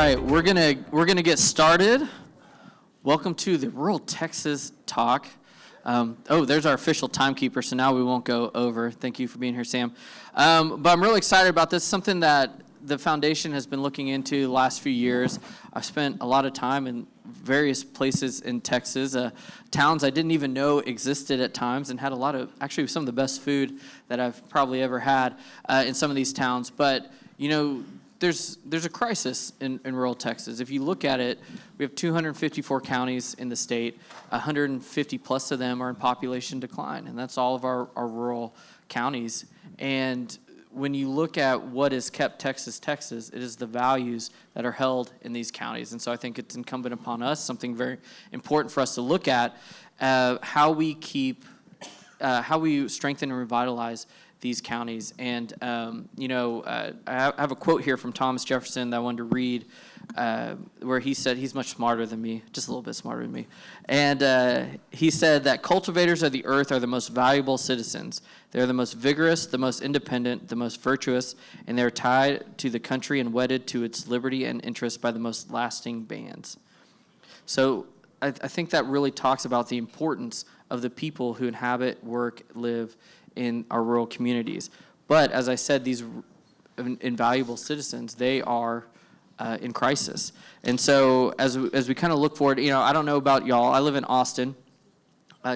right, we're gonna get started. Welcome to the Rural Texas Talk. There's our official timekeeper, so now we won't go over. Thank you for being here, Sam. But I'm really excited about this. Something that the foundation has been looking into the last few years. I've spent a lot of time in various places in Texas, towns I didn't even know existed at times, and had a lot of, actually some of the best food that I've probably ever had in some of these towns. But, you know, there's a crisis in rural Texas. If you look at it, we have 254 counties in the state. 150 plus of them are in population decline, and that's all of our rural counties. And when you look at what has kept Texas, Texas, it is the values that are held in these counties. And so I think it's incumbent upon us, something very important for us to look at, how we strengthen and revitalize these counties. And, I have a quote here from Thomas Jefferson that I wanted to read, where he said, he's much smarter than me, just a little bit smarter than me. And he said that cultivators of the earth are the most valuable citizens. They're the most vigorous, the most independent, the most virtuous, and they're tied to the country and wedded to its liberty and interest by the most lasting bands. So I think that really talks about the importance of the people who inhabit, work, live in our rural communities. But as I said, these invaluable citizens, they are in crisis. And so as we kind of look forward, I don't know about y'all. I live in Austin,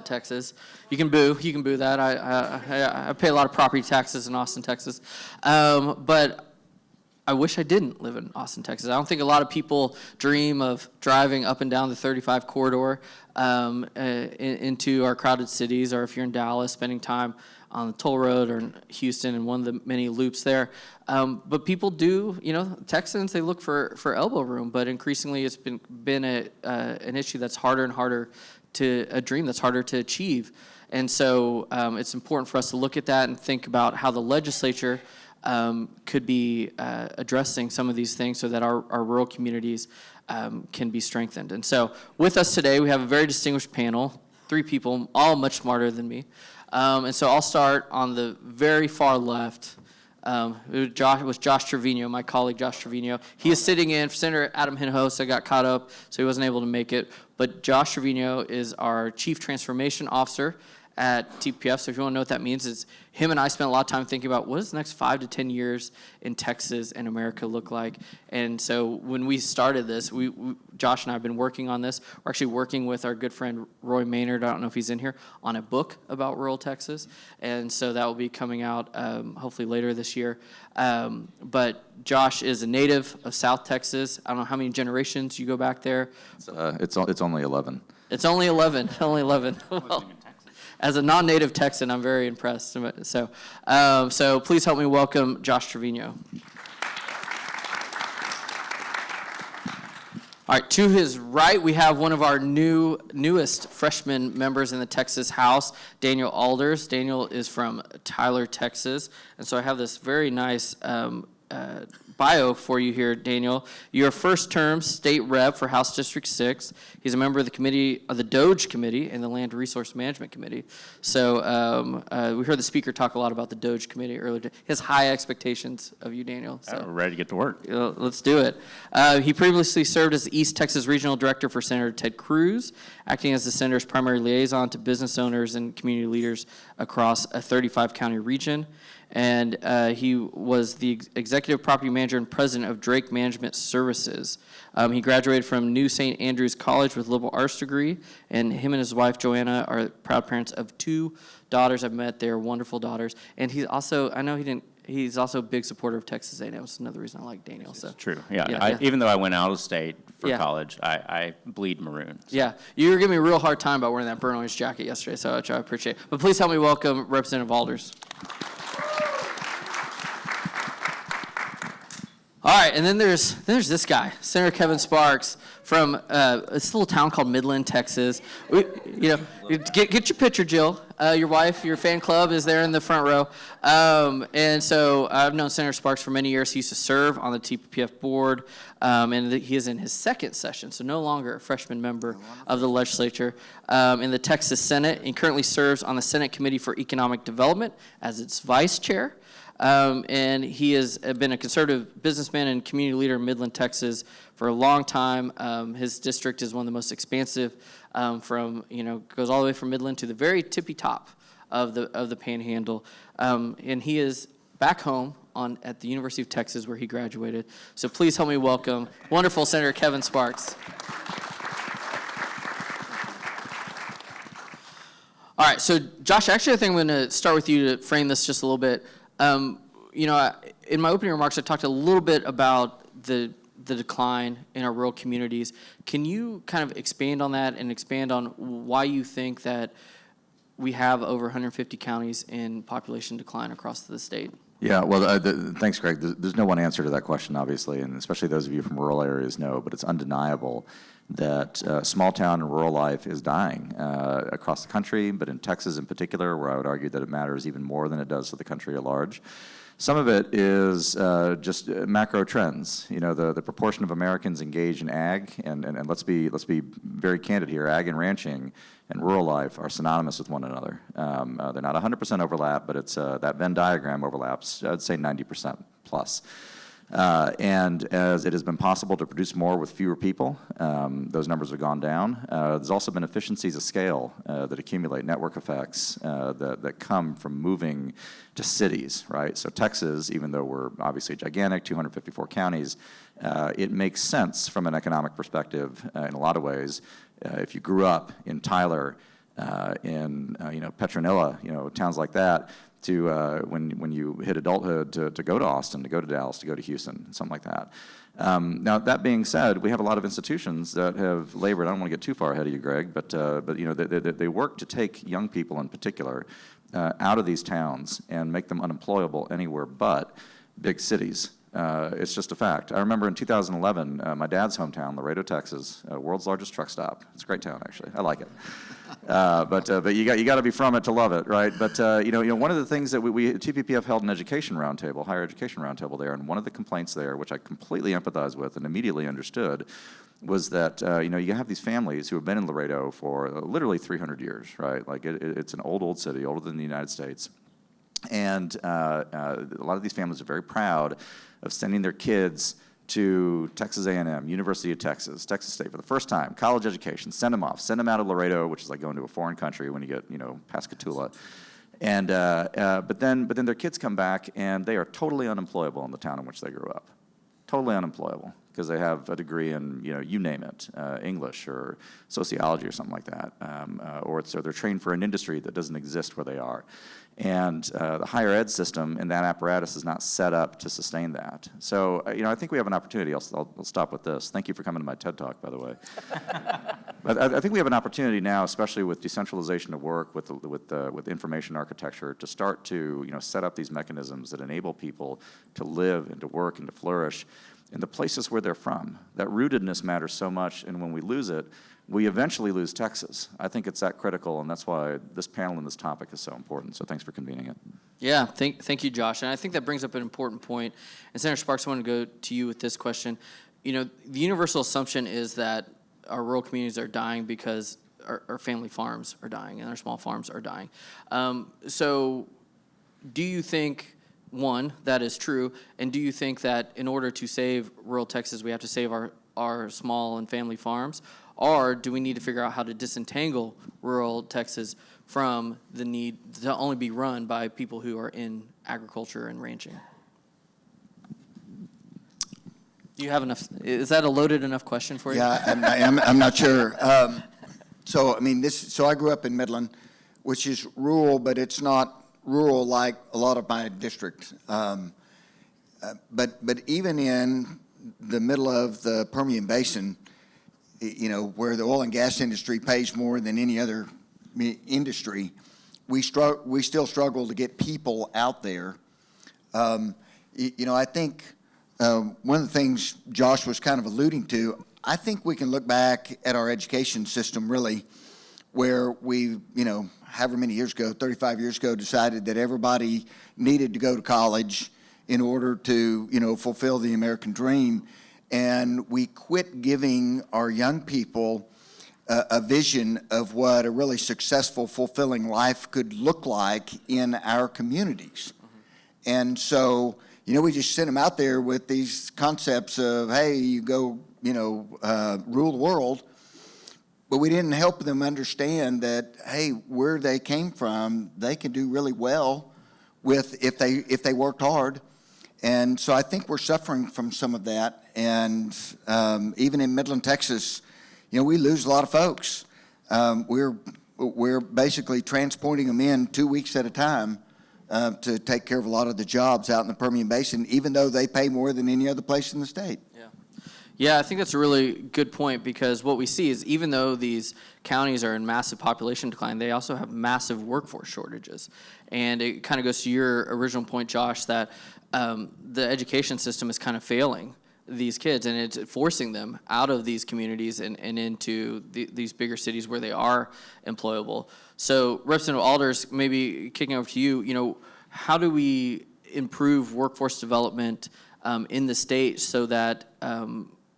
Texas. You can boo that. I pay a lot of property taxes in Austin, Texas. But I wish I didn't live in Austin, Texas. I don't think a lot of people dream of driving up and down the 35 corridor into our crowded cities, or if you're in Dallas, spending time on the toll road, or in Houston and one of the many loops there. But people do, Texans, they look for elbow room, but increasingly it's been an issue that's harder and harder a dream that's harder to achieve. And so it's important for us to look at that and think about how the legislature could be addressing some of these things so that our rural communities can be strengthened. And so with us today, we have a very distinguished panel, 3 people, all much smarter than me. And so I'll start on the very far left. It was Josh Trevino, my colleague Josh Trevino. He is sitting in for Senator Adam Hinojosa, got caught up, so he wasn't able to make it. But Josh Trevino is our Chief Transformation Officer at TPF. So if you want to know what that means, it's him and I spent a lot of time thinking about what does the next 5 to 10 years in Texas and America look like. And so when we started this, Josh and I have been working on this. We're actually working with our good friend Roy Maynard, I don't know if he's in here, on a book about rural Texas. And so that will be coming out hopefully later this year. But Josh is a native of South Texas. I don't know how many generations you go back there. It's only 11. It's only 11. Only 11. Well, as a non-native Texan, I'm very impressed. So please help me welcome Josh Trevino. All right, to his right, we have one of our newest freshman members in the Texas House, Daniel Alders. Daniel is from Tyler, Texas. And so I have this very nice bio for you here, Daniel. You're a first-term state rep for House District 6. He's a member of the DOGE Committee and the Land Resource Management Committee. So we heard the speaker talk a lot about the DOGE Committee earlier. He has high expectations of you, Daniel. So we're ready to get to work. Let's do it. He previously served as the East Texas Regional Director for Senator Ted Cruz, acting as the senator's primary liaison to business owners and community leaders across a 35-county region. And he was the executive property manager and president of Drake Management Services. He graduated from New St. Andrews College with a liberal arts degree, and him and his wife, Joanna, are proud parents of 2 daughters I've met. They're wonderful daughters. And he's also, he's also a big supporter of Texas A&M. It's another reason I like Daniel. So true. Yeah. Even though I went out of state for college, I bleed maroon. So. Yeah. You were giving me a real hard time about wearing that burnt orange jacket yesterday, so I appreciate it. But please help me welcome Representative Alders. All right, and then there's this guy, Senator Kevin Sparks, from this little town called Midland, Texas. Get your picture, Jill. Your wife, your fan club is there in the front row. And so I've known Senator Sparks for many years. He used to serve on the TPF board, and he is in his 2nd session, so no longer a freshman member of the legislature in the Texas Senate. He currently serves on the Senate Committee for Economic Development as its vice chair. And he has been a conservative businessman and community leader in Midland, Texas for a long time. His district is one of the most expansive goes all the way from Midland to the very tippy top of the Panhandle. And he is back home at the University of Texas where he graduated. So please help me welcome wonderful Senator Kevin Sparks. All right, so Josh, actually I think I'm going to start with you to frame this just a little bit. In my opening remarks, I talked a little bit about the decline in our rural communities. Can you kind of expand on that and expand on why you think that we have over 150 counties in population decline across the state? Yeah, well, thanks, Greg. There's no one answer to that question, obviously, and especially those of you from rural areas know, but it's undeniable that small town and rural life is dying across the country, but in Texas in particular, where I would argue that it matters even more than it does to the country at large. Some of it is just macro trends. You know, the proportion of Americans engaged in ag, and let's be very candid here, ag and ranching and rural life are synonymous with one another. They're not 100% overlap, but it's that Venn diagram overlaps, I'd say 90% plus. And as it has been possible to produce more with fewer people, those numbers have gone down. There's also been efficiencies of scale that accumulate, network effects that come from moving to cities, right? So Texas, even though we're obviously gigantic, 254 counties, it makes sense from an economic perspective in a lot of ways. If you grew up in Tyler, in Petronilla, towns like that, to when you hit adulthood to go to Austin, to go to Dallas, to go to Houston, something like that. Now that being said, we have a lot of institutions that have labored. I don't want to get too far ahead of you, Greg, but they work to take young people in particular out of these towns and make them unemployable anywhere but big cities. It's just a fact. I remember in 2011, my dad's hometown, Laredo, Texas, world's largest truck stop. It's a great town, actually. I like it. But you got to be from it to love it, right? But one of the things that we TPPF held an education roundtable, higher education roundtable there, and one of the complaints there, which I completely empathize with and immediately understood, was that you have these families who have been in Laredo for literally 300 years, right? Like it's an old city, older than the United States. And a lot of these families are very proud of sending their kids to Texas A&M, University of Texas, Texas State for the first time, college education, send them off, send them out of Laredo, which is like going to a foreign country when you get, past Catula. And, but then their kids come back and they are totally unemployable in the town in which they grew up. Totally unemployable because they have a degree in, you name it, English or sociology or something like that. Or they're trained for an industry that doesn't exist where they are. And the higher ed system and that apparatus is not set up to sustain that. So, I think we have an opportunity. I'll stop with this. Thank you for coming to my TED Talk, by the way. But I think we have an opportunity now, especially with decentralization of work, with information architecture, to start to set up these mechanisms that enable people to live and to work and to flourish in the places where they're from. That rootedness matters so much, and when we lose it, we eventually lose Texas. I think it's that critical, and that's why this panel and this topic is so important. So thanks for convening it. Yeah, thank you, Josh. And I think that brings up an important point. And Senator Sparks, I want to go to you with this question. The universal assumption is that our rural communities are dying because our family farms are dying and our small farms are dying. So do you think, one, that is true, and do you think that in order to save rural Texas, we have to save our small and family farms? Or do we need to figure out how to disentangle rural Texas from the need to only be run by people who are in agriculture and ranching? Do you have enough? Is that a loaded enough question for you? Yeah, I'm not sure. So I grew up in Midland, which is rural, but it's not rural like a lot of my district. But even in the middle of the Permian Basin, where the oil and gas industry pays more than any other industry, we still struggle to get people out there. I think one of the things Josh was kind of alluding to, I think we can look back at our education system really, where we, however many years ago, 35 years ago, decided that everybody needed to go to college in order to, fulfill the American dream. And we quit giving our young people a vision of what a really successful, fulfilling life could look like in our communities. And so, we just sent them out there with these concepts of, hey, you go, rule the world. But we didn't help them understand that, hey, where they came from, they can do really well with if they worked hard. And so I think we're suffering from some of that. And even in Midland, Texas, we lose a lot of folks. We're basically transporting them in 2 weeks at a time to take care of a lot of the jobs out in the Permian Basin, even though they pay more than any other place in the state. Yeah, I think that's a really good point, because what we see is even though these counties are in massive population decline, they also have massive workforce shortages. And it kind of goes to your original point, Josh, that the education system is kind of failing these kids, and it's forcing them out of these communities and into these bigger cities where they are employable. So, Representative Alders, maybe kicking over to you, how do we improve workforce development in the state so that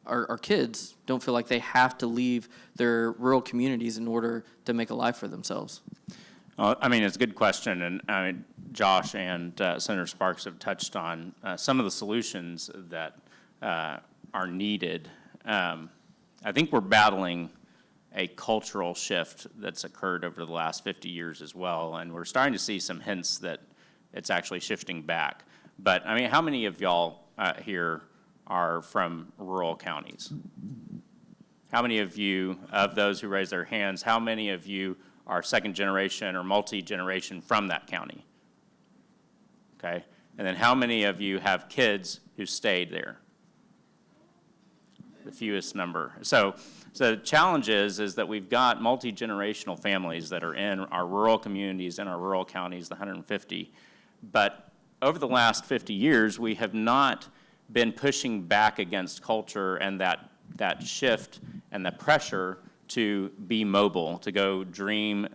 our kids don't feel like they have to leave their rural communities in order to make a life for themselves? Well, it's a good question, and Josh and Senator Sparks have touched on some of the solutions that are needed. I think we're battling a cultural shift that's occurred over the last 50 years as well, and we're starting to see some hints that it's actually shifting back. But, how many of y'all here are from rural counties? How many of you, of those who raise their hands, how many of you are second generation or multi-generation from that county? Okay, and then how many of you have kids who stayed there? The fewest number. So the challenge is that we've got multi-generational families that are in our rural communities, in our rural counties, the 150, but over the last 50 years, we have not been pushing back against culture and that shift and the pressure to be mobile, to go dream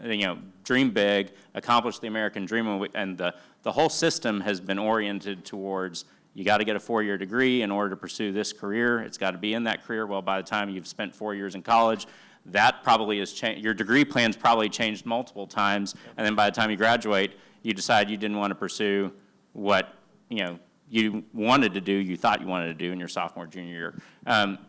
big, accomplish the American dream, and the whole system has been oriented towards, you got to get a 4-year degree in order to pursue this career. It's got to be in that career. Well, by the time you've spent 4 years in college, that probably has changed. Your degree plan's probably changed multiple times, and then by the time you graduate, you decide you didn't want to pursue what you wanted to do, you thought you wanted to do in your sophomore, junior year.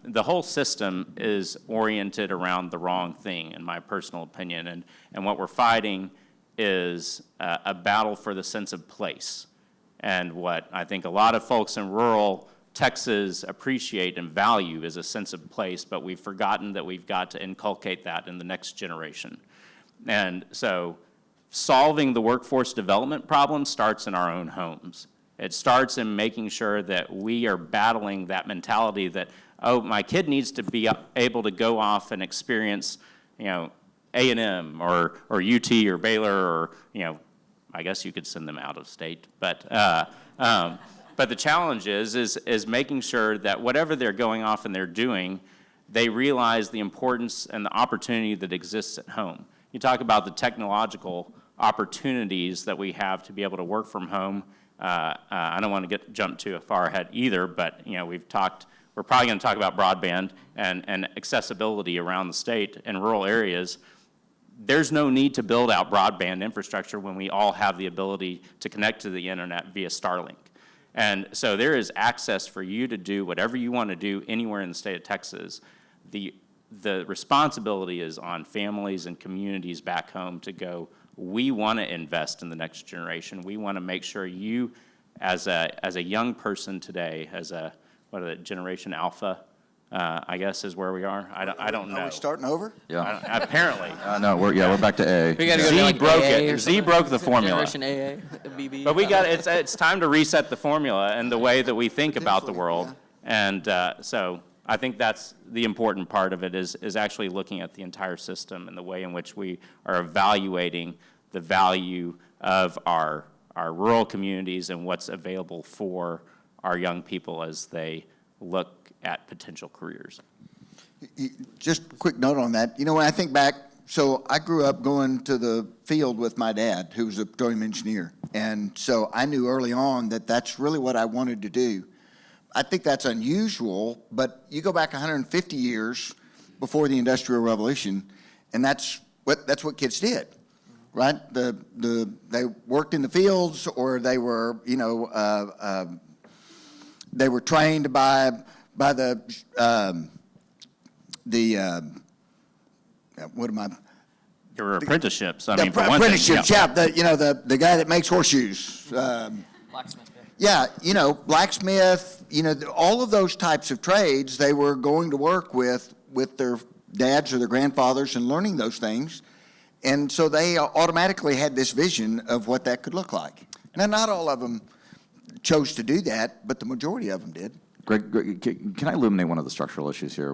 The whole system is oriented around the wrong thing, in my personal opinion, and what we're fighting is a battle for the sense of place. And what I think a lot of folks in rural Texas appreciate and value is a sense of place, but we've forgotten that we've got to inculcate that in the next generation. And so solving the workforce development problem starts in our own homes. It starts in making sure that we are battling that mentality that, oh, my kid needs to be able to go off and experience, A&M or UT or Baylor or, I guess you could send them out of state. But the challenge is making sure that whatever they're going off and they're doing, they realize the importance and the opportunity that exists at home. You talk about the technological opportunities that we have to be able to work from home. I don't want to jump too far ahead either, but we're probably going to talk about broadband and accessibility around the state in rural areas. There's no need to build out broadband infrastructure when we all have the ability to connect to the internet via Starlink. And so there is access for you to do whatever you want to do anywhere in the state of Texas. The responsibility is on families and communities back home to go, we want to invest in the next generation. We want to make sure you, as a young person today, Generation Alpha, I guess is where we are. I don't know. Are we starting over? Yeah. Apparently. No, we're back to A. We got to go Z to like broke AA it. or Z something. broke the formula. Generation AA, BB. But it's time to reset the formula and the way that we think about the world. Yeah. And so I think that's the important part of it is actually looking at the entire system and the way in which we are evaluating the value of our rural communities and what's available for our young people as they look at potential careers. Just a quick note on that. When I think back, so I grew up going to the field with my dad, who was a petroleum engineer. And so I knew early on that that's really what I wanted to do. I think that's unusual, but you go back 150 years before the Industrial Revolution, and that's what kids did. right? They worked in the fields, or they were, they were trained by the what am I? There were apprenticeships, I The mean, for one thing. apprenticeships, yeah. The guy that makes horseshoes. Blacksmith. Yeah, blacksmith, all of those types of trades, they were going to work with their dads or their grandfathers and learning those things. And so they automatically had this vision of what that could look like. Now, not all of them chose to do that, but the majority of them did. Greg, can I illuminate one of the structural issues here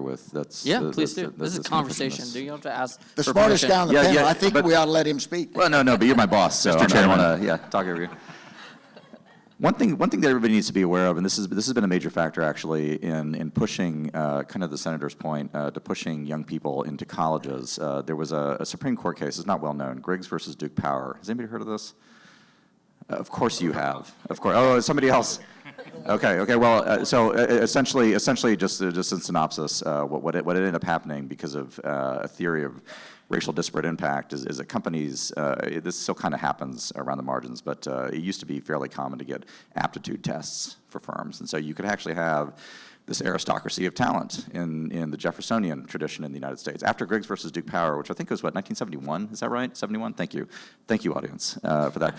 Yeah, please do. This is a conversation. Do you have to ask The for smartest permission? guy on the Yeah, panel, yeah, I think but- we ought to let him speak. Well, no, but you're my boss, so I don't Chairman. want to, talk over you. One thing that everybody needs to be aware of, and this has been a major factor actually in pushing, kind of the senator's point, to pushing young people into colleges. There was a Supreme Court case, it's not well known, Griggs versus Duke Power. Has anybody heard of this? Of course you have. Of course. Oh, somebody else. Okay. Well, so essentially, just in synopsis, what it ended up happening because of a theory of racial disparate impact is that companies, this still kind of happens around the margins, but it used to be fairly common to get aptitude tests for firms. And so you could actually have this aristocracy of talent in the Jeffersonian tradition in the United States. After Griggs versus Duke Power, which I think was, 1971? Is that right? 71? Thank you, audience, for that.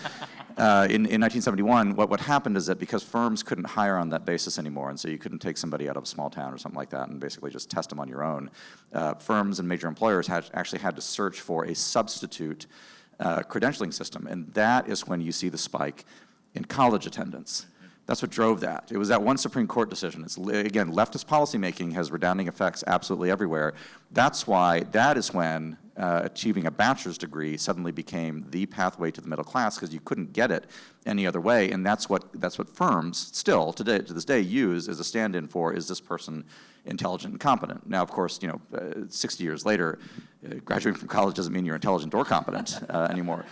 In 1971, what happened is that because firms couldn't hire on that basis anymore, and so you couldn't take somebody out of a small town or something like that and basically just test them on your own, firms and major employers actually had to search for a substitute credentialing system, and that is when you see the spike in college attendance. That's what drove that. It was that one Supreme Court decision. It's, again, leftist policymaking has redounding effects absolutely everywhere. That is when achieving a bachelor's degree suddenly became the pathway to the middle class, because you couldn't get it any other way. And that's what firms still to this day use as a stand-in for, is this person intelligent and competent? Now, of course, 60 years later, graduating from college doesn't mean you're intelligent or competent anymore.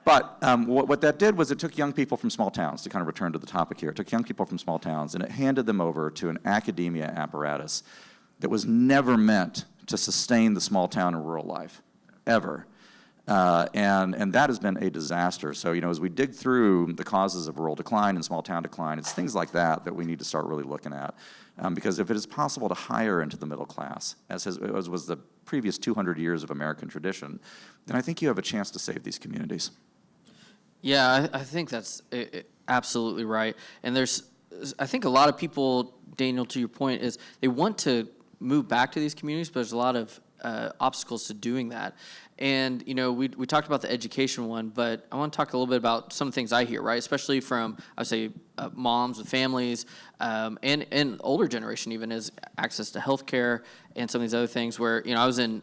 But what that did was it took young people from small towns, to kind of return to the topic here, it took young people from small towns and it handed them over to an academia apparatus that was never meant to sustain the small town and rural life, ever. And that has been a disaster. So, as we dig through the causes of rural decline and small town decline, it's things like that we need to start really looking at. Because if it is possible to hire into the middle class, as was the previous 200 years of American tradition, then I think you have a chance to save these communities. Yeah, I think that's absolutely right. And I think a lot of people, Daniel, to your point, is they want to move back to these communities, but there's a lot of obstacles to doing that. And, we talked about the education one, but I want to talk a little bit about some things I hear, right? Especially from, I would say, moms with families, and older generation even, is access to health care and some of these other things where, I was in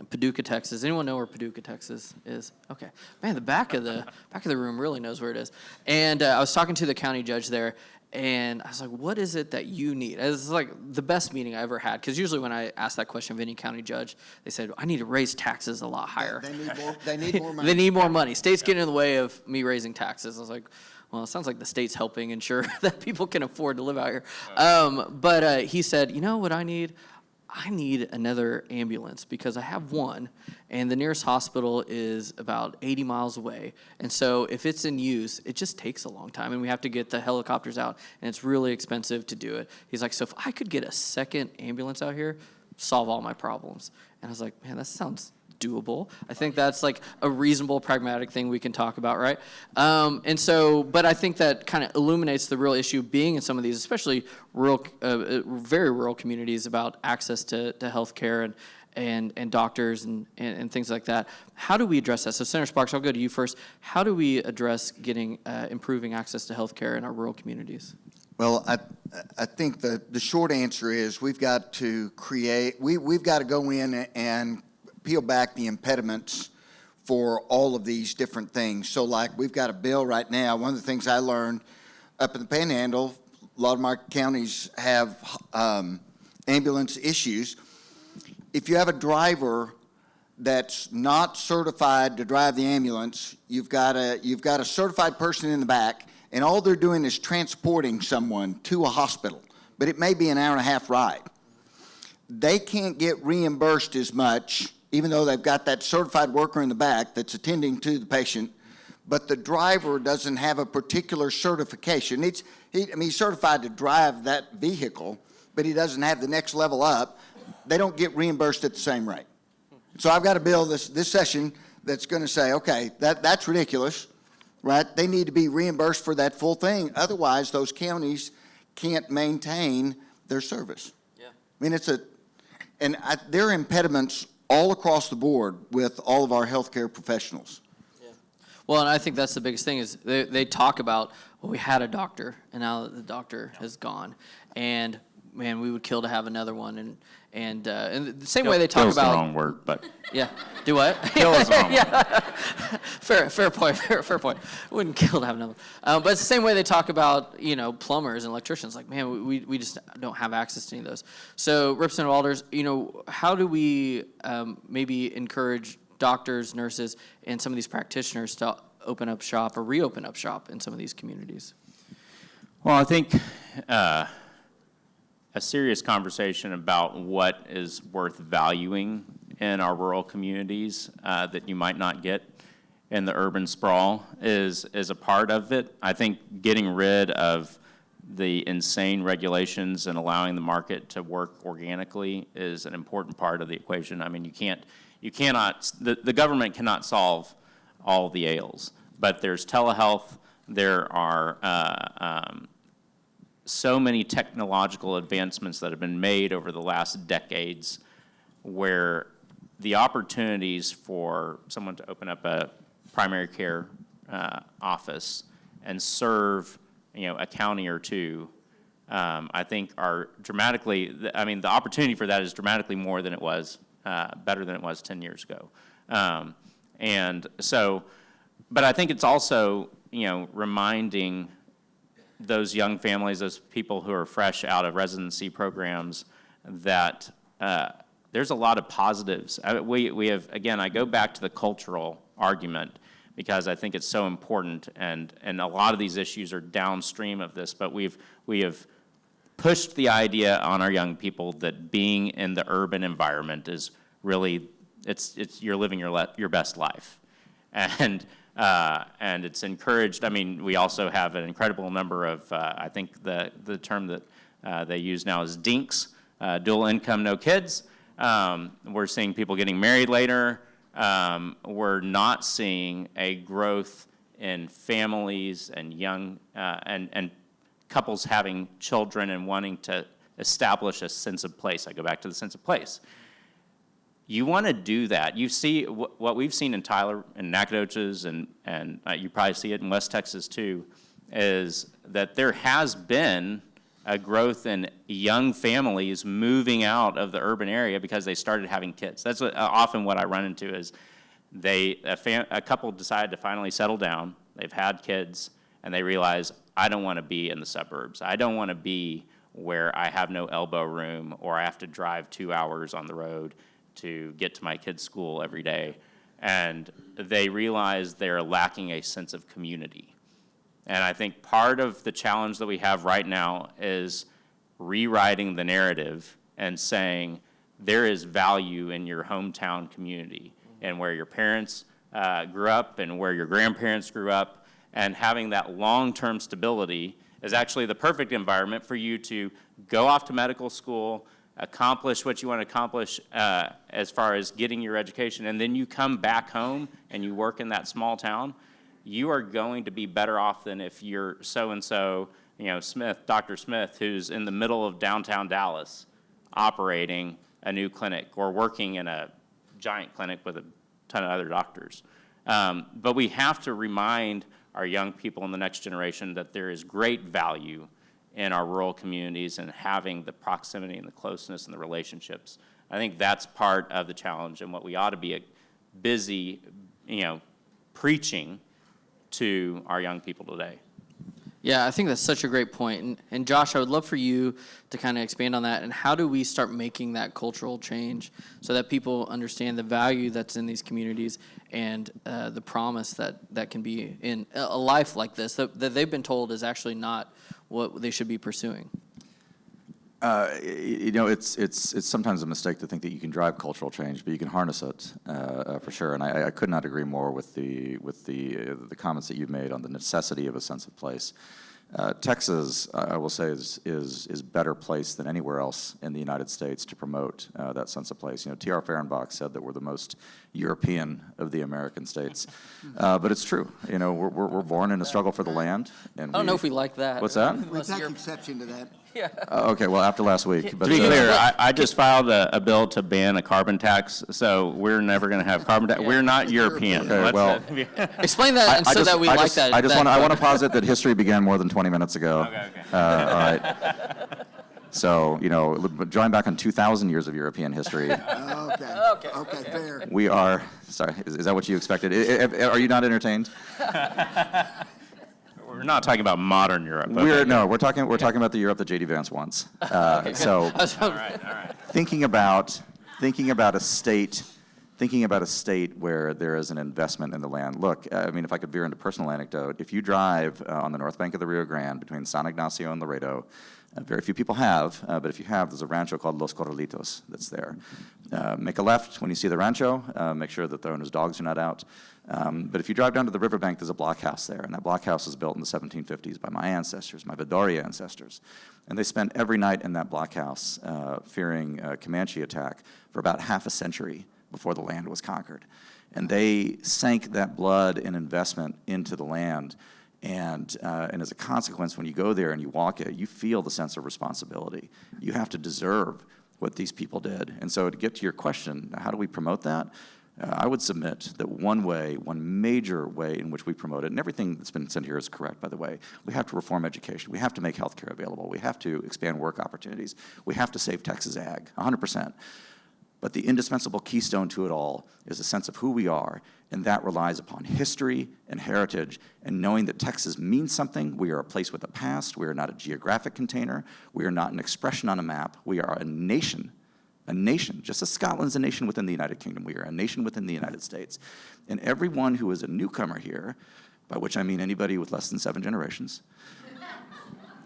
Paducah, Texas. Anyone know where Paducah, Texas is? Okay. Man, the back of the room really knows where it is. And I was talking to the county judge there, and I was like, what is it that you need? It was like the best meeting I ever had, because usually when I ask that question of any county judge, they said, I need to raise taxes a lot higher. They need more money. They need more money. State's getting in the way of me raising taxes. I was like, well, it sounds like the state's helping ensure that people can afford to live out here. But he said, you know what I need? I need another ambulance, because I have one, and the nearest hospital is about 80 miles away. And so if it's in use, it just takes a long time, and we have to get the helicopters out, and it's really expensive to do it. He's like, so if I could get a second ambulance out here, solve all my problems. And I was like, man, that sounds doable. I think that's like a reasonable, pragmatic thing we can talk about, right? But I think that kind of illuminates the real issue being in some of these, especially rural, very rural communities, about access to health care and doctors and things like that. How do we address that? So Senator Sparks, I'll go to you first. How do we address improving access to health care in our rural communities? Well, I think the short answer is we've got to we've got to go in and peel back the impediments for all of these different things. So like we've got a bill right now. One of the things I learned up in the Panhandle, a lot of our counties have ambulance issues. If you have a driver that's not certified to drive the ambulance, you've got a certified person in the back, and all they're doing is transporting someone to a hospital, but it may be an hour and a half ride. They can't get reimbursed as much even though they've got that certified worker in the back that's attending to the patient, but the driver doesn't have a particular certification. He's certified to drive that vehicle, but he doesn't have the next level up. They don't get reimbursed at the same rate. So I've got a bill this session that's going to say, okay, that's ridiculous, right? They need to be reimbursed for that full thing. Otherwise, those counties can't maintain their service. Yeah. I mean, there are impediments all across the board with all of our healthcare professionals. Well, and I think that's the biggest thing is they talk about, well, we had a doctor, and now the doctor has gone, and man, we would kill to have another one, and the same way they talk Kill's about the wrong word, but yeah, do what? kill is the wrong word. Yeah, fair point, fair point. Wouldn't kill to have another, but it's the same way they talk about plumbers and electricians. Like, man, we just don't have access to any of those. So, Representative Alders, how do we maybe encourage doctors, nurses, and some of these practitioners to open up shop or reopen up shop in some of these communities? Well, I think a serious conversation about what is worth valuing in our rural communities that you might not get in the urban sprawl is a part of it. I think getting rid of the insane regulations and allowing the market to work organically is an important part of the equation. I mean, the government cannot solve all the ails, but there's telehealth, there are so many technological advancements that have been made over the last decades where the opportunities for someone to open up a primary care office and serve a county or two, I think are dramatically, the opportunity for that is dramatically more than it was, better than it was 10 years ago. And so, but I think it's also, reminding those young families, those people who are fresh out of residency programs, that there's a lot of positives. We have, again, I go back to the cultural argument because I think it's so important, and a lot of these issues are downstream of this, but we have pushed the idea on our young people that being in the urban environment is really, you're living your best life. And it's encouraged. I mean, we also have an incredible number of, I think the term that they use now is DINKs, dual income, no kids. We're seeing people getting married later. We're not seeing a growth in families and young, and couples having children and wanting to establish a sense of place. I go back to the sense of place. You want to do that. You see what we've seen in Tyler and Nacogdoches, and you probably see it in West Texas too, is that there has been a growth in young families moving out of the urban area because they started having kids. That's often what I run into is a couple decided to finally settle down. They've had kids, and they realize, I don't want to be in the suburbs. I don't want to be where I have no elbow room or I have to drive 2 hours on the road to get to my kid's school every day. And they realize they're lacking a sense of community. And I think part of the challenge that we have right now is rewriting the narrative and saying there is value in your hometown community and where your parents grew up and where your grandparents grew up, and having that long-term stability is actually the perfect environment for you to go off to medical school, accomplish what you want to accomplish as far as getting your education, and then you come back home and you work in that small town. You are going to be better off than if you're so-and-so, Smith, Dr. Smith, who's in the middle of downtown Dallas operating a new clinic or working in a giant clinic with a ton of other doctors. But we have to remind our young people in the next generation that there is great value in our rural communities and having the proximity and the closeness and the relationships. I think that's part of the challenge and what we ought to be busy, preaching to our young people today. Yeah, I think that's such a great point. And Josh, I would love for you to kind of expand on that. And how do we start making that cultural change so that people understand the value that's in these communities and the promise that can be in a life like this that they've been told is actually not what they should be pursuing? It's sometimes a mistake to think that you can drive cultural change, but you can harness it for sure. And I could not agree more with the comments that you've made on the necessity of a sense of place. Texas, I will say, is better placed than anywhere else in the United States to promote that sense of place. T.R. Fehrenbach said that we're the most European of the American states, but it's true. We're born in a struggle for the land. And I don't know if we like that. What's that? We take exception to that. Yeah. Okay, well, after last week. But, To be clear, I just filed a bill to ban a carbon tax, so we're never going to have carbon tax. We're not European. Okay, well, Explain that and so that we like that. I want to posit that history began more than 20 minutes ago. Okay. All right. So, drawing back on 2,000 years of European history, Okay, fair. we are, sorry, is that what you expected? Are you not entertained? We're not talking about modern Europe. We're talking about the Europe that J.D. Vance wants. So, All right. thinking about a state where there is an investment in the land. Look, if I could veer into personal anecdote, if you drive on the north bank of the Rio Grande between San Ignacio and Laredo, very few people have, but if you have, there's a rancho called Los Corralitos that's there. Make a left when you see the rancho. Make sure that the owner's dogs are not out. But if you drive down to the riverbank, there's a blockhouse there, and that blockhouse was built in the 1750s by my ancestors, my Vidaurri ancestors. And they spent every night in that blockhouse fearing a Comanche attack for about half a century before the land was conquered. And they sank that blood and investment into the land. And as a consequence, when you go there and you walk it, you feel the sense of responsibility. You have to deserve what these people did. And so to get to your question, how do we promote that? I would submit that one major way in which we promote it, and everything that's been said here is correct, by the way, we have to reform education. We have to make healthcare available. We have to expand work opportunities. We have to save Texas ag, 100%. But the indispensable keystone to it all is a sense of who we are, and that relies upon history and heritage, and knowing that Texas means something. We are a place with a past. We are not a geographic container. We are not an expression on a map. We are a nation, just as Scotland's a nation within the United Kingdom. We are a nation within the United States. And everyone who is a newcomer here, by which I mean anybody with less than 7 generations,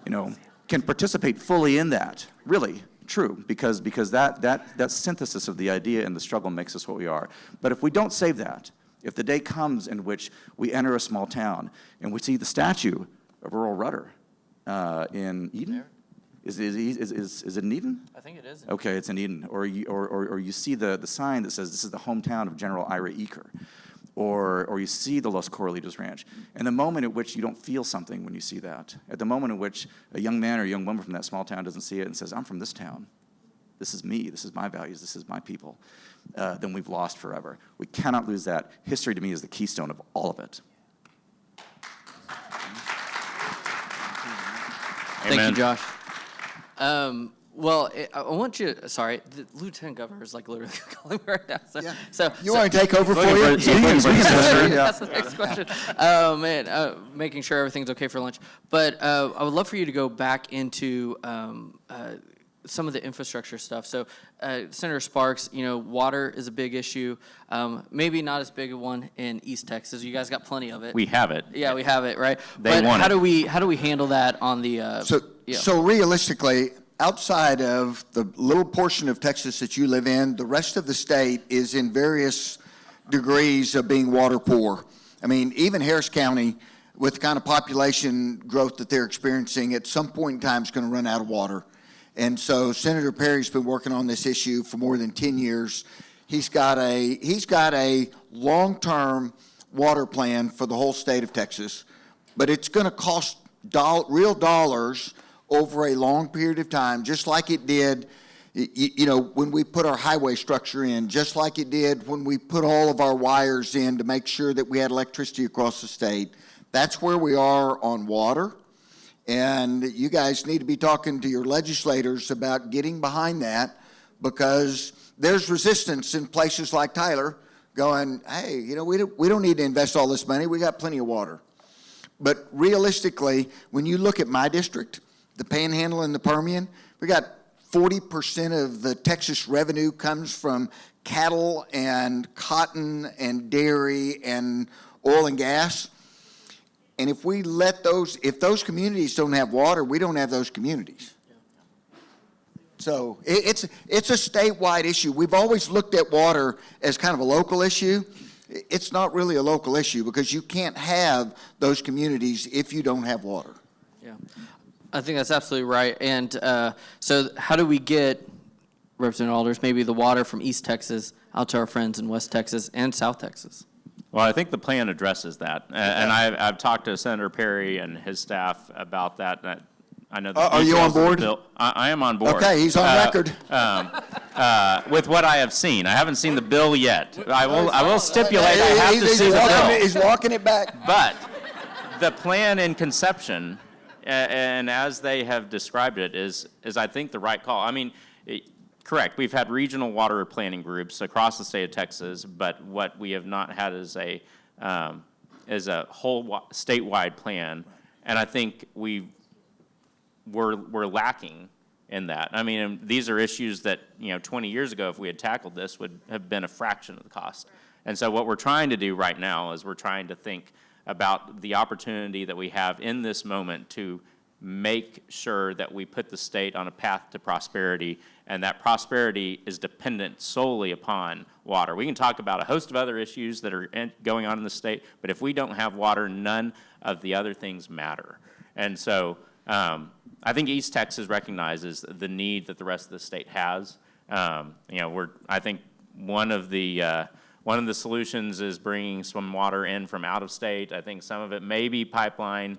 can participate fully in that, really. True, because that synthesis of the idea and the struggle makes us what we are. But if we don't save that, if the day comes in which we enter a small town and we see the statue of Earl Rudder in Eden, is it in Eden? I think it is. Okay, it's in Eden. Or you see the sign that says this is the hometown of General Ira Eaker. Or you see the Los Corralitos Ranch. And the moment at which you don't feel something when you see that, at the moment in which a young man or a young woman from that small town doesn't see it and says, I'm from this town, this is me, this is my values, this is my people, then we've lost forever. We cannot lose that. History to me is the keystone of all of it. Thank you, Josh. Well, I want you. Sorry, the lieutenant governor is literally calling me right now. So You want to take over for you? That's the next question. Oh man, making sure everything's okay for lunch. But I would love for you to go back into some of the infrastructure stuff. So, Senator Sparks, water is a big issue. Maybe not as big a one in East Texas. You guys got plenty of it. We have it. Yeah, we have it, right? They want how do we handle that on the? So realistically, outside of the little portion of Texas that you live in, the rest of the state is in various degrees of being water poor. I mean, even Harris County, with the kind of population growth that they're experiencing, at some point in time is going to run out of water. And so Senator Perry's been working on this issue for more than 10 years. He's got a long-term water plan for the whole state of Texas, but it's going to cost real dollars over a long period of time, just like it did, when we put our highway structure in, just like it did when we put all of our wires in to make sure that we had electricity across the state. That's where we are on water. And you guys need to be talking to your legislators about getting behind that, because there's resistance in places like Tyler going, hey, we don't need to invest all this money. We got plenty of water. But realistically, when you look at my district, the Panhandle and the Permian, we got 40% of the Texas revenue comes from cattle and cotton and dairy and oil and gas. And if those communities don't have water, we don't have those communities. So it's a statewide issue. We've always looked at water as kind of a local issue. It's not really a local issue because you can't have those communities if you don't have water. Yeah, I think that's absolutely right. And so how do we get, Representative Alders, maybe the water from East Texas out to our friends in West Texas and South Texas? Well, I think the plan addresses that. And I've talked to Senator Perry and his staff about that. And I know the Are you on details of the board? bill. I am on board. Okay, he's on record. With what I have seen. I haven't seen the bill yet. I will stipulate I have to see the bill. He's walking it back. But the plan in conception, and as they have described it, is I think the right call. I mean, correct, we've had regional water planning groups across the state of Texas, but what we have not had is a whole statewide plan, and I think we're lacking in that. I mean, these are issues that, 20 years ago, if we had tackled this, would have been a fraction of the cost. And so what we're trying to do right now is we're trying to think about the opportunity that we have in this moment to make sure that we put the state on a path to prosperity, and that prosperity is dependent solely upon water. We can talk about a host of other issues that are going on in the state, but if we don't have water, none of the other things matter. And so I think East Texas recognizes the need that the rest of the state has. I think one of the solutions is bringing some water in from out of state. I think some of it may be pipeline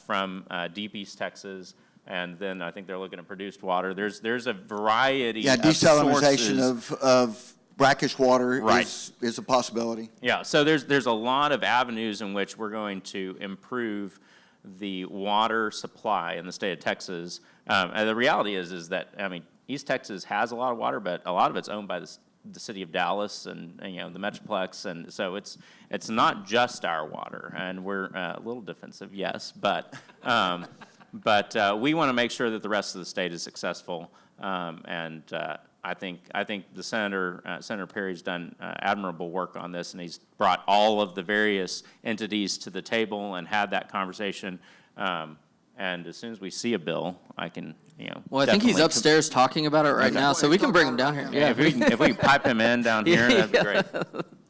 from deep East Texas, and then I think they're looking at produced water. There's a variety of desalinization sources. of brackish water Right. is a possibility. Yeah, so there's a lot of avenues in which we're going to improve the water supply in the state of Texas. And the reality is that, East Texas has a lot of water, but a lot of it's owned by the city of Dallas and the Metroplex, and so it's not just our water, and we're a little defensive, yes, but we want to make sure that the rest of the state is successful, and I think the Senator Perry's done admirable work on this, and he's brought all of the various entities to the table and had that conversation. And as soon as we see a bill, I can, Well, I think he's upstairs talking about it right now, so we can bring him down here. Yeah, if we can pipe him in down here, that'd be great.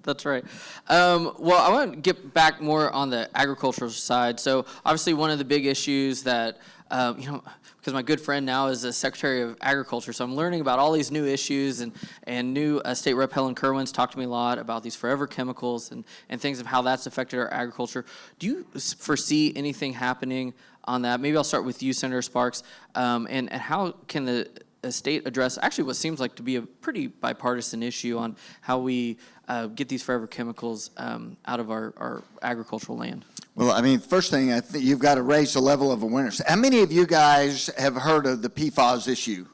That's right. Well, I want to get back more on the agricultural side. So obviously one of the big issues that, because my good friend now is the Secretary of Agriculture, so I'm learning about all these new issues, and new State Rep Helen Kerwin's talked to me a lot about these forever chemicals and things of how that's affected our agriculture. Do you foresee anything happening on that? Maybe I'll start with you, Senator Sparks, and how can the state address actually what seems like to be a pretty bipartisan issue on how we get these forever chemicals out of our agricultural land? Well, first thing, I think you've got to raise the level of awareness. How many of you guys have heard of the PFAS issue?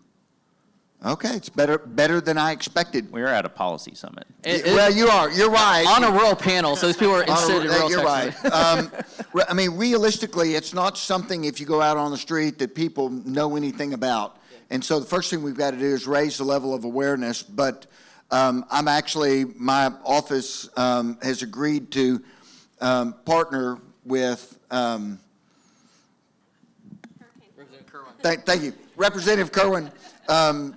Okay, it's better than I expected. We were at a policy summit. You are. You're right. On a rural panel, so these people are interested in rural You're Texas. right. Realistically, it's not something, if you go out on the street, that people know anything about. And so the first thing we've got to do is raise the level of awareness. But my office has agreed to partner with, thank you, Representative Kerwin,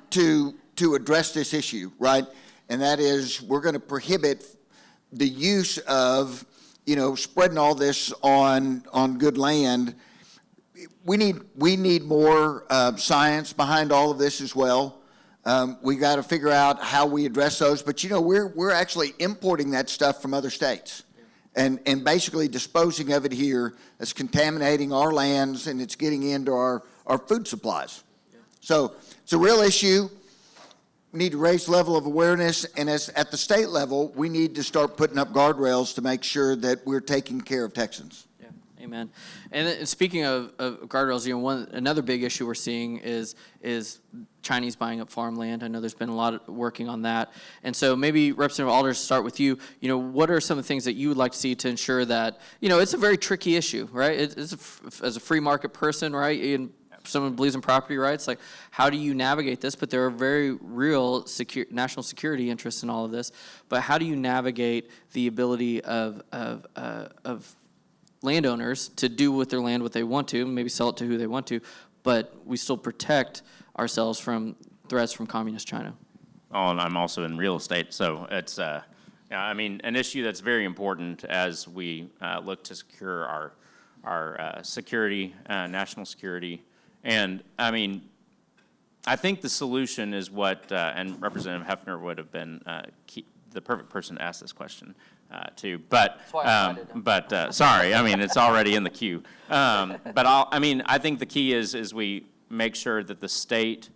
to address this issue, right? And that is, we're going to prohibit the use of, spreading all this on good land. We need more science behind all of this as well. We got to figure out how we address those. But we're actually importing that stuff from other states, and basically disposing of it here. It's contaminating our lands, and it's getting into our food supplies. So it's a real issue. We need to raise the level of awareness, and at the state level, we need to start putting up guardrails to make sure that we're taking care of Texans. Yeah, amen. And then speaking of guardrails, another big issue we're seeing is Chinese buying up farmland. I know there's been a lot of working on that, and so maybe Representative Alders, start with you. What are some of the things that you would like to see to ensure that it's a very tricky issue, right? As a free market person, right? And someone believes in property rights, like how do you navigate this? But there are very real national security interests in all of this. But how do you navigate the ability of landowners to do with their land what they want to, maybe sell it to who they want to, but we still protect ourselves from threats from communist China. Oh, and I'm also in real estate, so it's, I mean, an issue that's very important as we look to secure our security, national security. And, I mean, I think the solution is what, and Representative Hefner would have been the perfect person to ask this question to, but, sorry, I mean, it's already in the queue. I think the key is we make sure that the state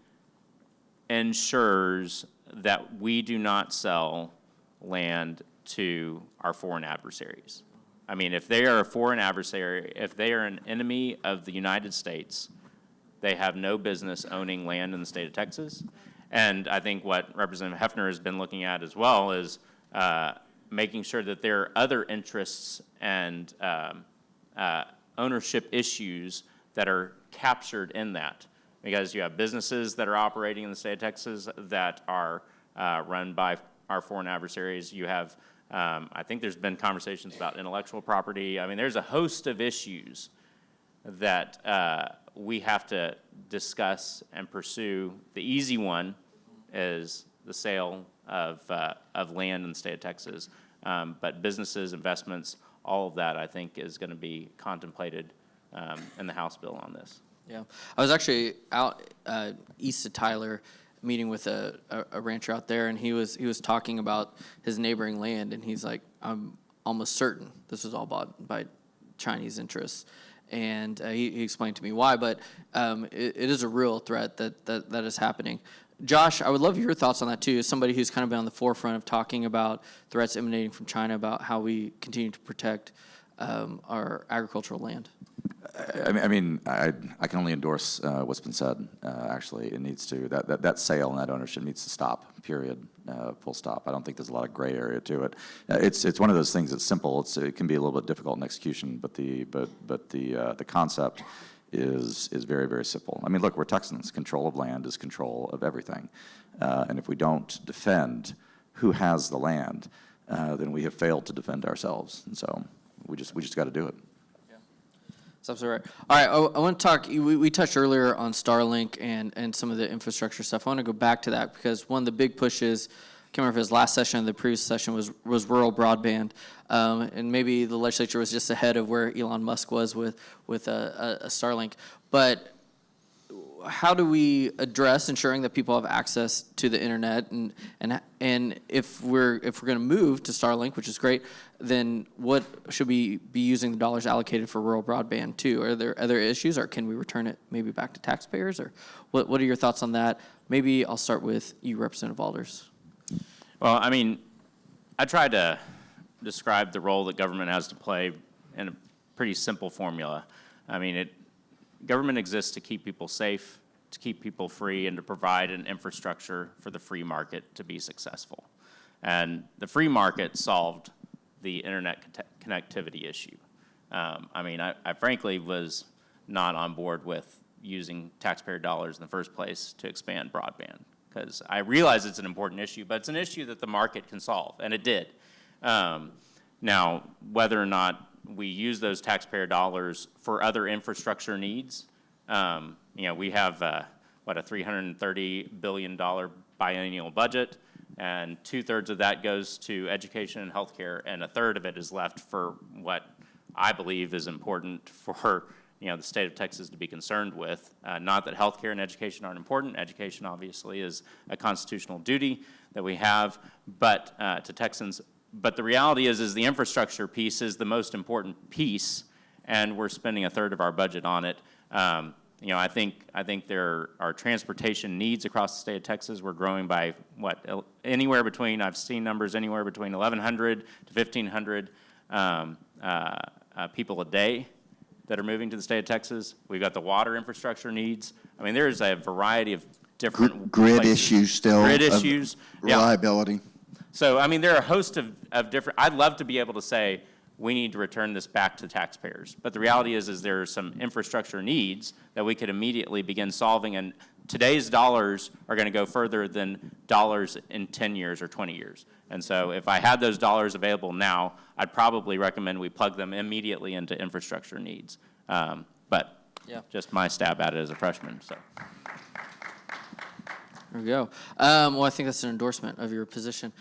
ensures that we do not sell land to our foreign adversaries. I mean, if they are a foreign adversary, if they are an enemy of the United States, they have no business owning land in the state of Texas. And I think what Representative Hefner has been looking at as well is making sure that there are other interests and ownership issues that are captured in that. Because you have businesses that are operating in the state of Texas that are run by our foreign adversaries. You have, I think there's been conversations about intellectual property. I mean, there's a host of issues that we have to discuss and pursue. The easy one is the sale of land in the state of Texas. But businesses, investments, all of that, I think, is going to be contemplated in the House bill on this. Yeah, I was actually out east of Tyler, meeting with a rancher out there, and he was talking about his neighboring land, and he's like, I'm almost certain this was all bought by Chinese interests, and he explained to me why, but it is a real threat that is happening. Josh, I would love your thoughts on that too, as somebody who's kind of been on the forefront of talking about threats emanating from China, about how we continue to protect our agricultural land. I mean, I can only endorse what's been said. Actually, it needs to that sale and that ownership needs to stop. Period. Full stop. I don't think there's a lot of gray area to it. It's one of those things that's simple. It can be a little bit difficult in execution, but the concept is very, very simple. I mean, look, we're Texans. Control of land is control of everything, and if we don't defend who has the land, then we have failed to defend ourselves. And so we just got to do it. That's absolutely right. All right, I want to talk, we touched earlier on Starlink and some of the infrastructure stuff. I want to go back to that because one of the big pushes, I can't remember if it was last session or the previous session, was rural broadband. And maybe the legislature was just ahead of where Elon Musk was with a Starlink. But how do we address ensuring that people have access to the internet, and if we're going to move to Starlink, which is great, then what should we be using the dollars allocated for rural broadband to? Are there other issues, or can we return it maybe back to taxpayers, or what are your thoughts on that? Maybe I'll start with you, Representative Alders. Well, I mean, I tried to describe the role that government has to play in a pretty simple formula. I mean, government exists to keep people safe, to keep people free, and to provide an infrastructure for the free market to be successful. And the free market solved the internet connectivity issue. I mean, I frankly was not on board with using taxpayer dollars in the first place to expand broadband, because I realize it's an important issue, but it's an issue that the market can solve, and it did. Now, whether or not we use those taxpayer dollars for other infrastructure needs, we have, a $330 billion biennial budget, and 2/3 of that goes to education and healthcare, and 1/3 of it is left for what I believe is important for, the state of Texas to be concerned with. Not that healthcare and education aren't important. Education obviously is a constitutional duty that we have, but to Texans. But the reality is the infrastructure piece is the most important piece, and we're spending 1/3 of our budget on it. I think there are transportation needs across the state of Texas. We're growing by anywhere between, I've seen numbers anywhere between 1,100 to 1,500 people a day that are moving to the state of Texas. We've got the water infrastructure needs. I mean, there's a variety of different grid places. issues still. Grid issues, reliability. Yeah. So, I mean, there are a host of different, I'd love to be able to say, we need to return this back to taxpayers. But the reality is there are some infrastructure needs that we could immediately begin solving, and today's dollars are going to go further than dollars in 10 years or 20 years. And so if I had those dollars available now, I'd probably recommend we plug them immediately into infrastructure needs. But just my stab at it as a freshman. So. There we go. Well, I think that's an endorsement of your position.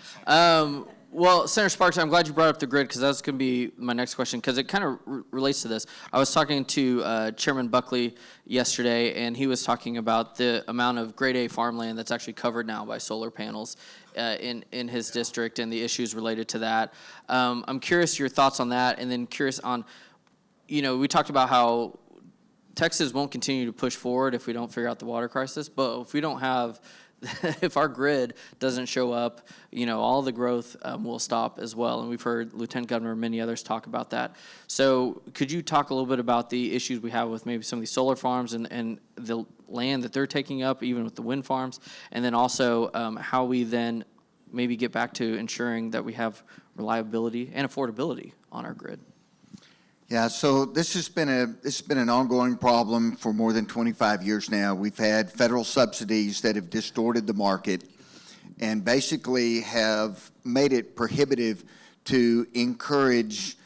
Well, Senator Sparks, I'm glad you brought up the grid because that's going to be my next question because it kind of relates to this. I was talking to Chairman Buckley yesterday, and he was talking about the amount of grade A farmland that's actually covered now by solar panels in his district and the issues related to that. I'm curious your thoughts on that, and then curious on, we talked about how Texas won't continue to push forward if we don't figure out the water crisis, but if we don't have, if our grid doesn't show up, all the growth will stop as well. And we've heard Lieutenant Governor and many others talk about that. So could you talk a little bit about the issues we have with maybe some of these solar farms and the land that they're taking up, even with the wind farms, and then also how we then maybe get back to ensuring that we have reliability and affordability on our grid? Yeah, so this has been an ongoing problem for more than 25 years now. We've had federal subsidies that have distorted the market and basically have made it prohibitive to encourage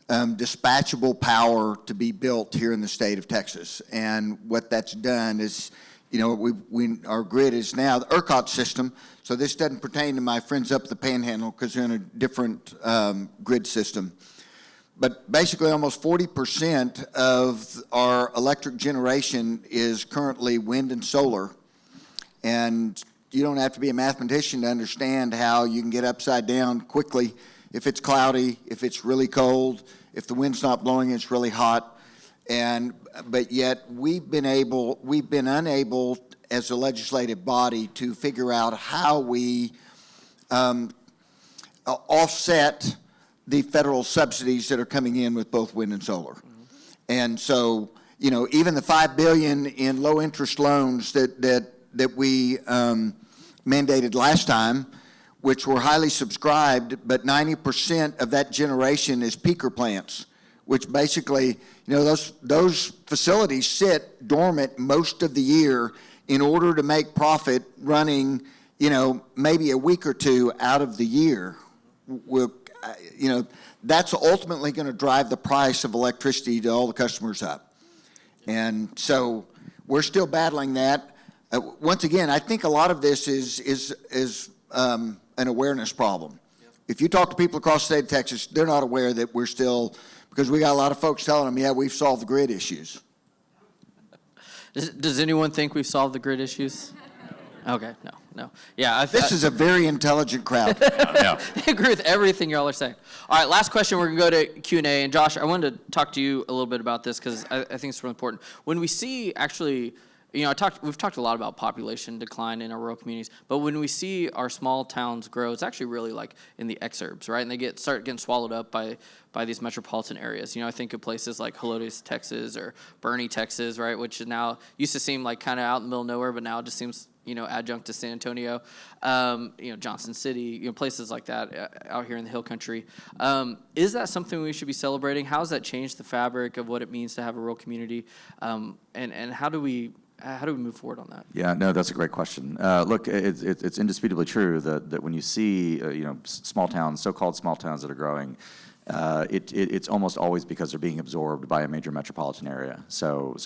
dispatchable power to be built here in the state of Texas. And what that's done is, our grid is now the ERCOT system. So this doesn't pertain to my friends up the Panhandle because they're in a different grid system. But basically, almost 40% of our electric generation is currently wind and solar. And you don't have to be a mathematician to understand how you can get upside down quickly if it's cloudy, if it's really cold, if the wind's not blowing, it's really hot. But yet we've been unable as a legislative body to figure out how we offset the federal subsidies that are coming in with both wind and solar. Mm-hmm. And so, even the $5 billion in low interest loans that we mandated last time, which were highly subscribed, but 90% of that generation is peaker plants, which basically, those facilities sit dormant most of the year in order to make profit running, maybe a week or two out of the year. That's ultimately going to drive the price of electricity to all the customers up. And so we're still battling that. Once again, I think a lot of this is an awareness problem. Yep. If you talk to people across the state of Texas, they're not aware that we're still, because we got a lot of folks telling them, yeah, we've solved the grid issues. Does anyone think we've solved the grid issues? Okay, no. Yeah, this is a very intelligent crowd. Yeah. I agree with everything y'all are saying. All right, last question. We're going to go to Q&A. And Josh, I wanted to talk to you a little bit about this because I think it's really important. When we see actually, we've talked a lot about population decline in our rural communities, but when we see our small towns grow, it's actually really like in the exurbs, right? And they start getting swallowed up by these metropolitan areas. I think of places like Helotes, Texas, or Bernie, Texas, right? Which now used to seem like kind of out in the middle of nowhere, but now it just seems adjunct to San Antonio, Johnson City, places like that out here in the hill country. Is that something we should be celebrating? How has that changed the fabric of what it means to have a rural community? And how do we move forward on that? Yeah, no, that's a great question. Look, it's indisputably true that when you see, small towns, so-called small towns that are growing, it's almost always because they're being absorbed by a major metropolitan area. So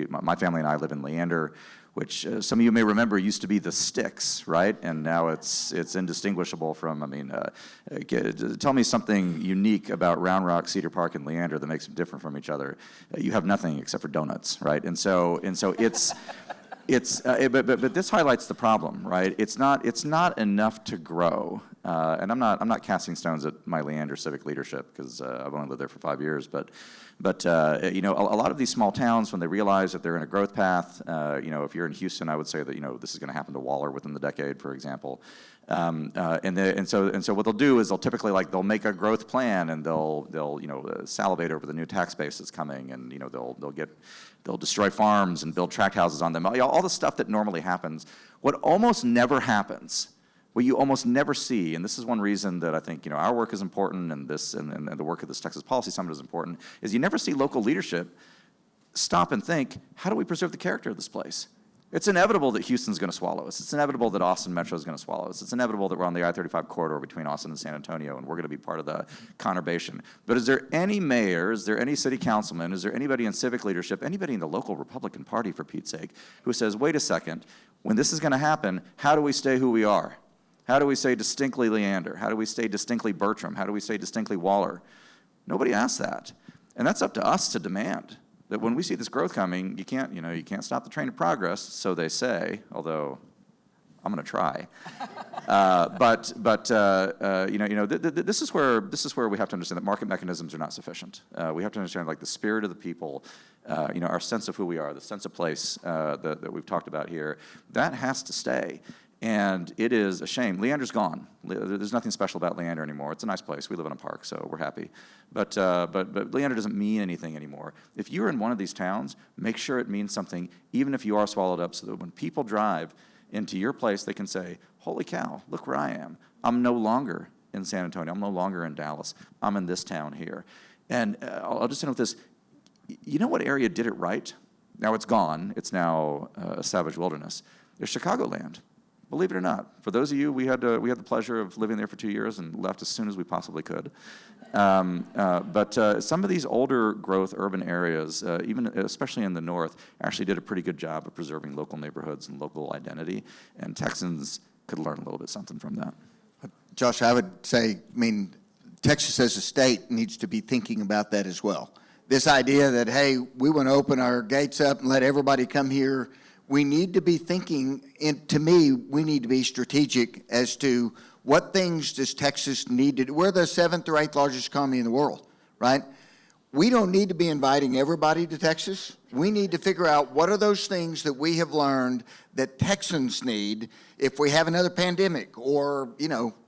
my family and I live in Leander, which some of you may remember used to be the Sticks, right? And now it's indistinguishable from, tell me something unique about Round Rock, Cedar Park, and Leander that makes them different from each other. You have nothing except for donuts, right? And so it's, but this highlights the problem, right? It's not enough to grow. And I'm not casting stones at my Leander civic leadership because I've only lived there for 5 years, but a lot of these small towns, when they realize that they're in a growth path, if you're in Houston, I would say that this is going to happen to Waller within the decade, for example. And so what they'll do is they'll typically they'll make a growth plan and they'll salivate over the new tax base that's coming, and they'll destroy farms and build tract houses on them. All the stuff that normally happens. What almost never happens, what you almost never see, and this is one reason that I think our work is important, and the work of this Texas Policy Summit is important, is you never see local leadership stop and think, how do we preserve the character of this place? It's inevitable that Houston's going to swallow us. It's inevitable that Austin Metro is going to swallow us. It's inevitable that we're on the I-35 corridor between Austin and San Antonio, and we're going to be part of the conurbation. But is there any mayor, is there any city councilman, is there anybody in civic leadership, anybody in the local Republican Party, for Pete's sake, who says, wait a second, when this is going to happen, how do we stay who we are? How do we say distinctly Leander? How do we say distinctly Bertram? How do we say distinctly Waller? Nobody asks that. And that's up to us to demand. That when we see this growth coming, you can't stop the train of progress, so they say, although I'm going to try. This is where we have to understand that market mechanisms are not sufficient. We have to understand, like, the spirit of the people, our sense of who we are, the sense of place that we've talked about here. That has to stay. And it is a shame. Leander's gone. There's nothing special about Leander anymore. It's a nice place. We live in a park, so we're happy. But Leander doesn't mean anything anymore. If you're in one of these towns, make sure it means something, even if you are swallowed up, so that when people drive into your place, they can say, holy cow, look where I am. I'm no longer in San Antonio. I'm no longer in Dallas. I'm in this town here. And I'll just end with this. You know what area did it right? Now it's gone. It's now a savage wilderness. There's Chicagoland. Believe it or not, for those of you, we had the pleasure of living there for 2 years and left as soon as we possibly could. But some of these older growth urban areas, especially in the north, actually did a pretty good job of preserving local neighborhoods and local identity, and Texans could learn a little bit something from that. Josh, I would say, Texas as a state needs to be thinking about that as well. This idea that, hey, we want to open our gates up and let everybody come here. We need to be thinking, and to me, we need to be strategic as to what things does Texas need to do. We're the 7th or 8th largest economy in the world, right? We don't need to be inviting everybody to Texas. We need to figure out what are those things that we have learned that Texans need if we have another pandemic or,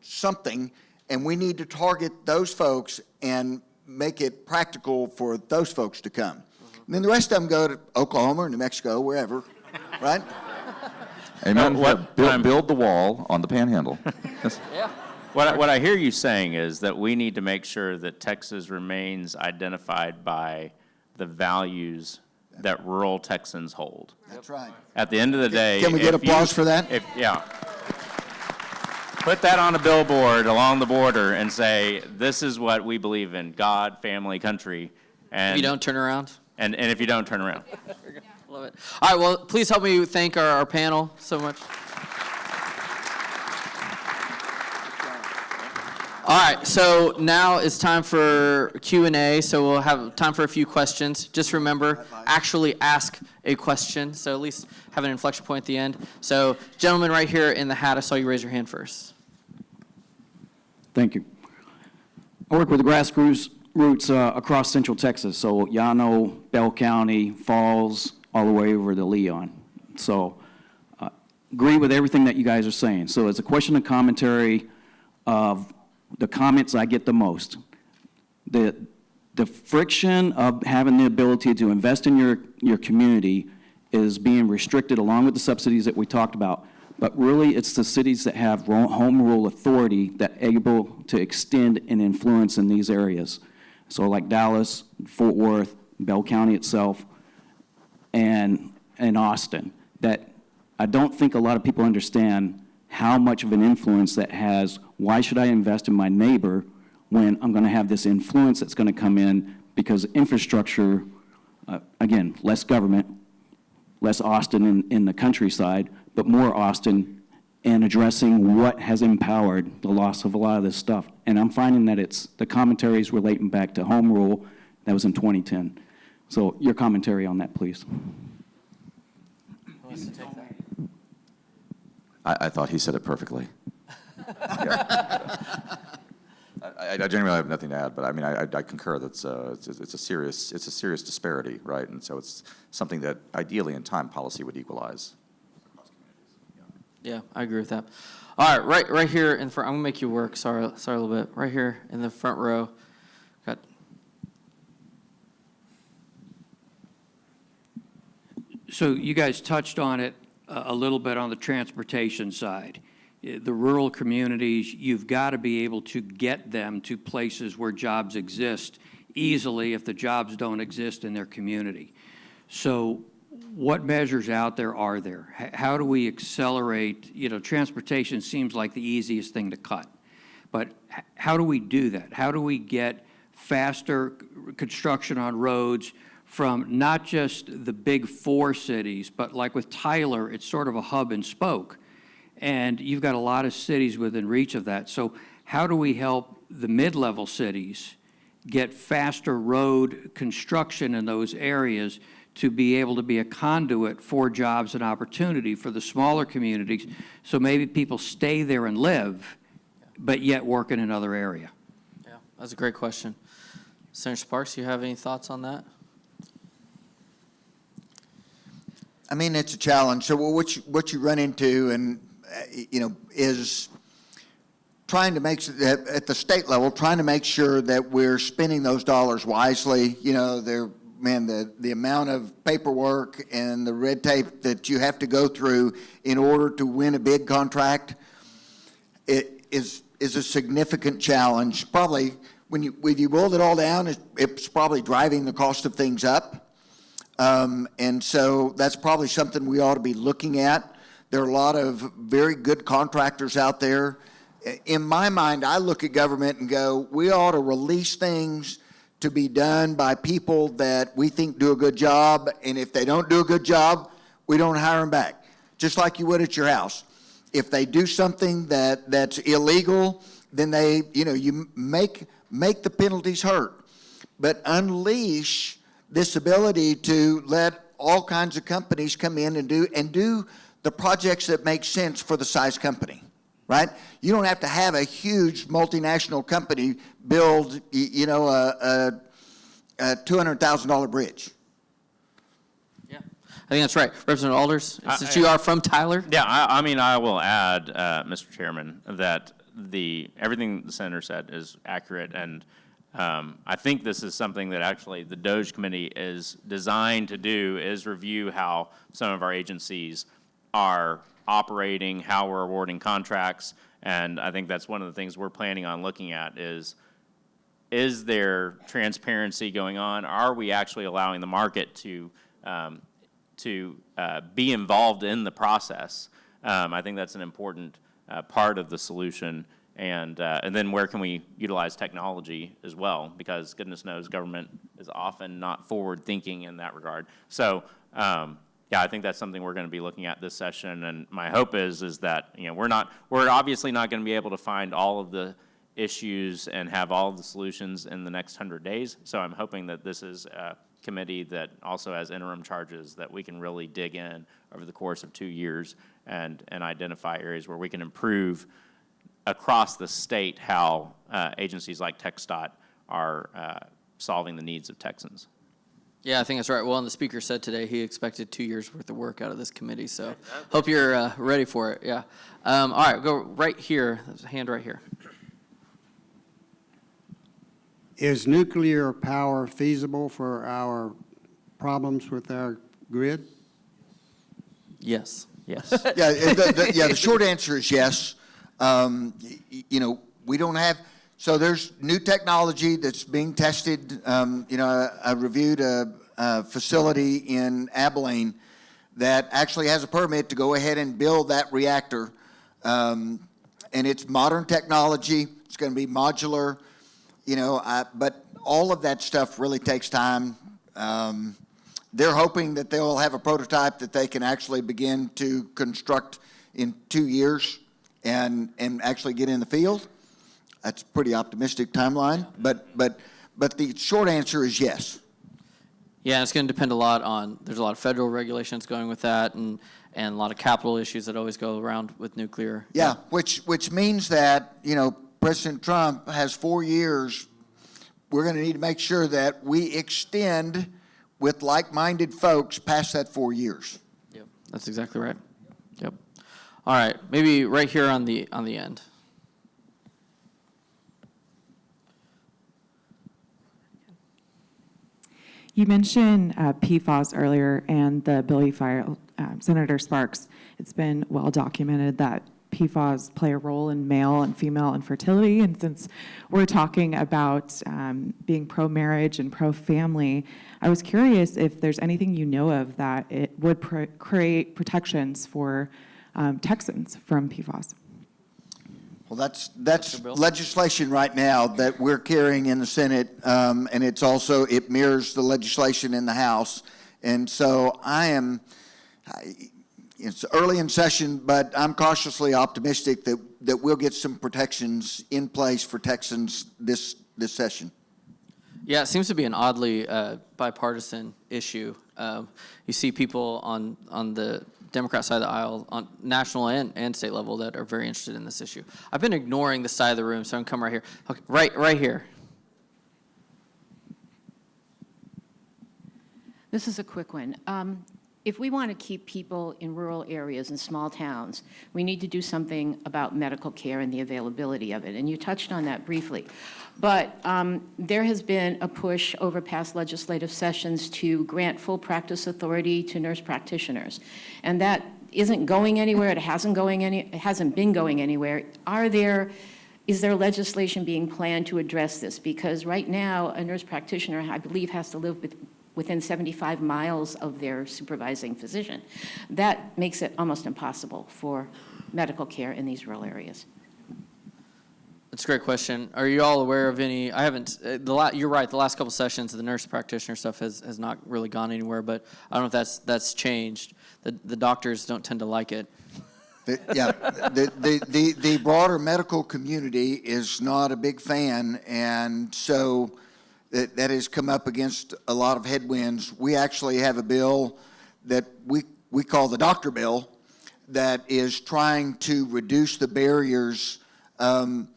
something, and we need to target those folks and make it practical for those folks to come. And then the rest of them go to Oklahoma or New Mexico, wherever. Right? Amen. Build the wall on the panhandle. Yes. Yeah. What I hear you saying is that we need to make sure that Texas remains identified by the values that rural Texans hold. That's right. At the end of the day, can we get applause for that? Yeah. Put that on a billboard along the border and say, this is what we believe in: God, family, country. And If you don't turn around. And if you don't turn around. Love it. All right, well, please help me thank our panel so much. All right, so now it's time for Q&A, so we'll have time for a few questions. Just remember, actually ask a question, so at least have an inflection point at the end. So, gentleman right here in the hat, I saw you raise your hand first. Thank you. I work with grassroots across Central Texas, so Llano, Bell County, Falls, all the way over to Leon. So agree with everything that you guys are saying. So it's a question and commentary of the comments I get the most. The friction of having the ability to invest in your community is being restricted along with the subsidies that we talked about. But really, it's the cities that have home rule authority that are able to extend and influence in these areas. So like Dallas, Fort Worth, Bell County itself, and Austin, that I don't think a lot of people understand how much of an influence that has. Why should I invest in my neighbor when I'm going to have this influence that's going to come in because infrastructure, again, less government, less Austin in the countryside, but more Austin in addressing what has empowered the loss of a lot of this stuff. And I'm finding that it's the commentaries relating back to home rule that was in 2010. So your commentary on that, please. Who wants to take that? I thought he said it perfectly. I genuinely have nothing to add, but I concur that it's a serious disparity, right? And so it's something that ideally in time policy would equalize. Yeah, I agree with that. All right, right here in front. I'm gonna make you work. Sorry a little bit. Right here in the front row. Got. So you guys touched on it a little bit on the transportation side. The rural communities, you've got to be able to get them to places where jobs exist easily if the jobs don't exist in their community. So what measures out there are there? How do we accelerate, transportation seems like the easiest thing to cut. But how do we do that? How do we get faster construction on roads from not just the big four cities, but like with Tyler, it's sort of a hub and spoke. And you've got a lot of cities within reach of that. So how do we help the mid-level cities get faster road construction in those areas to be able to be a conduit for jobs and opportunity for the smaller communities, so maybe people stay there and live, but yet work in another area? Yeah, that's a great question. Senator Sparks, you have any thoughts on that? I mean, it's a challenge. So what you run into, and is trying to make at the state level, trying to make sure that we're spending those dollars wisely. The amount of paperwork and the red tape that you have to go through in order to win a big contract, it is a significant challenge. Probably when you boil it all down, it's probably driving the cost of things up. And so that's probably something we ought to be looking at. There are a lot of very good contractors out there. In my mind, I look at government and go, we ought to release things to be done by people that we think do a good job, and if they don't do a good job, we don't hire them back, just like you would at your house. If they do something that's illegal, then you make the penalties hurt, but unleash this ability to let all kinds of companies come in and do the projects that make sense for the size company, right? You don't have to have a huge multinational company build, a $200,000 bridge. Yeah, I think that's right. Representative Alders, since you are from Tyler. Yeah, I will add, Mr. Chairman, that everything the senator said is accurate, and I think this is something that actually the DOJ committee is designed to do, is review how some of our agencies are operating, how we're awarding contracts, and I think that's one of the things we're planning on looking at is there transparency going on? Are we actually allowing the market to be involved in the process? I think that's an important part of the solution. And then where can we utilize technology as well? Because goodness knows government is often not forward-thinking in that regard. So, yeah, I think that's something we're going to be looking at this session. And my hope is that we're obviously not going to be able to find all of the issues and have all of the solutions in the next 100 days. So I'm hoping that this is a committee that also has interim charges that we can really dig in over the course of 2 years and identify areas where we can improve across the state how agencies like TxDOT are solving the needs of Texans. Yeah, I think that's right. Well, and the speaker said today he expected 2 years worth of work out of this committee, so hope you're ready for it. Yeah. All right, go right here. There's a hand right here. Is nuclear power feasible for our problems with our grid? Yes. Yes. The short answer is yes. We don't have, so there's new technology that's being tested. I reviewed a facility in Abilene that actually has a permit to go ahead and build that reactor. And it's modern technology. It's going to be modular. But all of that stuff really takes time. They're hoping that they'll have a prototype that they can actually begin to construct in 2 years and actually get in the field. That's a pretty optimistic timeline, but the short answer is yes. Yeah, it's going to depend a lot on, there's a lot of federal regulations going with that and a lot of capital issues that always go around with nuclear. Yeah, which means that, President Trump has 4 years. We're going to need to make sure that we extend with like-minded folks past that 4 years. Yep, that's exactly right. Yep. All right, maybe right here on the end. You mentioned PFAS earlier and the bill you filed, Senator Sparks. It's been well documented that PFAS play a role in male and female infertility. And since we're talking about being pro-marriage and pro-family, I was curious if there's anything you know of that it would create protections for Texans from PFAS. Well, that's legislation right now that we're carrying in the Senate, and it mirrors the legislation in the House. And so it's early in session, but I'm cautiously optimistic that we'll get some protections in place for Texans this session. Yeah, it seems to be an oddly bipartisan issue. You see people on the Democrat side of the aisle, on national and state level, that are very interested in this issue. I've been ignoring the side of the room, so I'm gonna come right here. Okay, right here. This is a quick one. If we want to keep people in rural areas and small towns, we need to do something about medical care and the availability of it. And you touched on that briefly. But there has been a push over past legislative sessions to grant full practice authority to nurse practitioners. And that isn't going anywhere. It hasn't been going anywhere. Is there legislation being planned to address this? Because right now, a nurse practitioner, I believe, has to live within 75 miles of their supervising physician. That makes it almost impossible for medical care in these rural areas. That's a great question. Are you all aware of any? I haven't. You're right. The last couple sessions, the nurse practitioner stuff has not really gone anywhere. But I don't know if that's changed. The doctors don't tend to like it. The broader medical community is not a big fan, and so that has come up against a lot of headwinds. We actually have a bill that we call the doctor bill that is trying to reduce the barriers of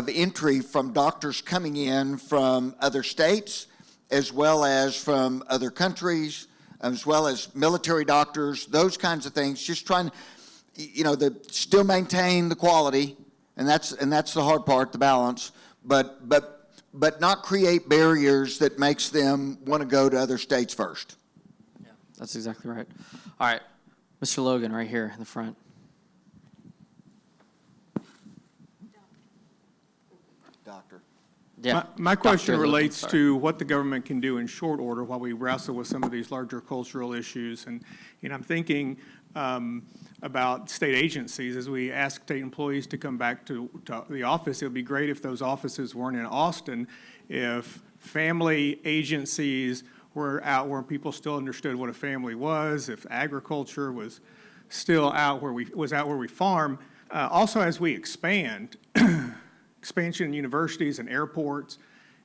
entry from doctors coming in from other states, as well as from other countries, as well as military doctors, those kinds of things, just trying to, still maintain the quality, and that's the hard part, the balance, but not create barriers that makes them want to go to other states first. Yeah, that's exactly right. All right, Mr. Logan, right here in the front. Doctor. Yeah. My question Dr. Logan, relates sorry. to what the government can do in short order while we wrestle with some of these larger cultural issues. And I'm thinking about state agencies. As we ask state employees to come back to the office, it would be great if those offices weren't in Austin, if family agencies were out where people still understood what a family was, if agriculture was still out where we farm. Also, as we expand, expansion in universities and airports,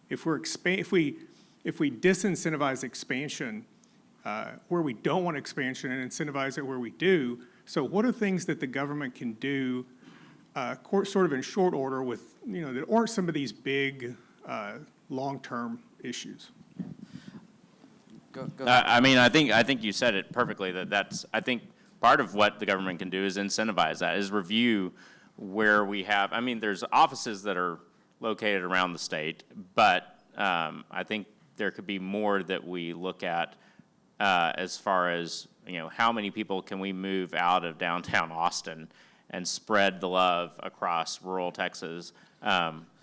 if we disincentivize expansion where we don't want expansion and incentivize it where we do, so what are things that the government can do sort of in short order with, that aren't some of these big long-term issues? Go I think you said it perfectly, I think part of what the government can do is incentivize that, is review where we have, there's offices that are located around the state, but I think there could be more that we look at as far as, how many people can we move out of downtown Austin and spread the love across rural Texas.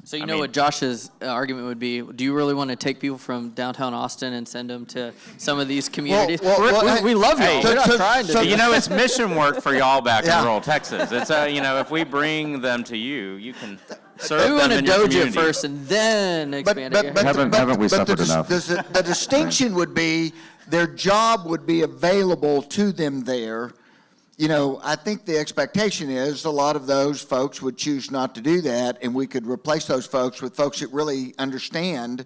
So what Josh's argument would be, do you really want to take people from downtown Austin and send them to some of these communities? We love y'all. We're not trying to. It's mission work for y'all back in rural Texas. It's, if we bring them to you, you can serve them in your community. We want to doge it first and then expand it. Haven't we suffered enough? The distinction would be their job would be available to them there. I think the expectation is a lot of those folks would choose not to do that, and we could replace those folks with folks that really understand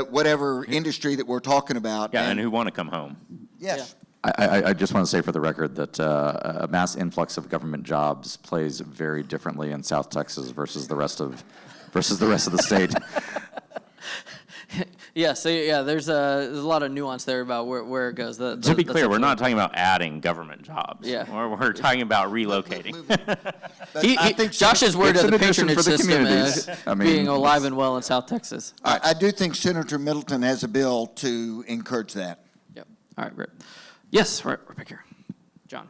whatever industry that we're talking about. Yeah, and who want to come home. Yes. I just want to say for the record that a mass influx of government jobs plays very differently in South Texas versus the rest of the state. There's a lot of nuance there about where it goes. To be clear, we're not talking about adding government jobs. Yeah. We're talking about relocating. I think Josh's word of the patronage for the system being alive and well in South Texas. I do think Senator Middleton has a bill to encourage that. Yep. All right, great. Yes, right back here. John.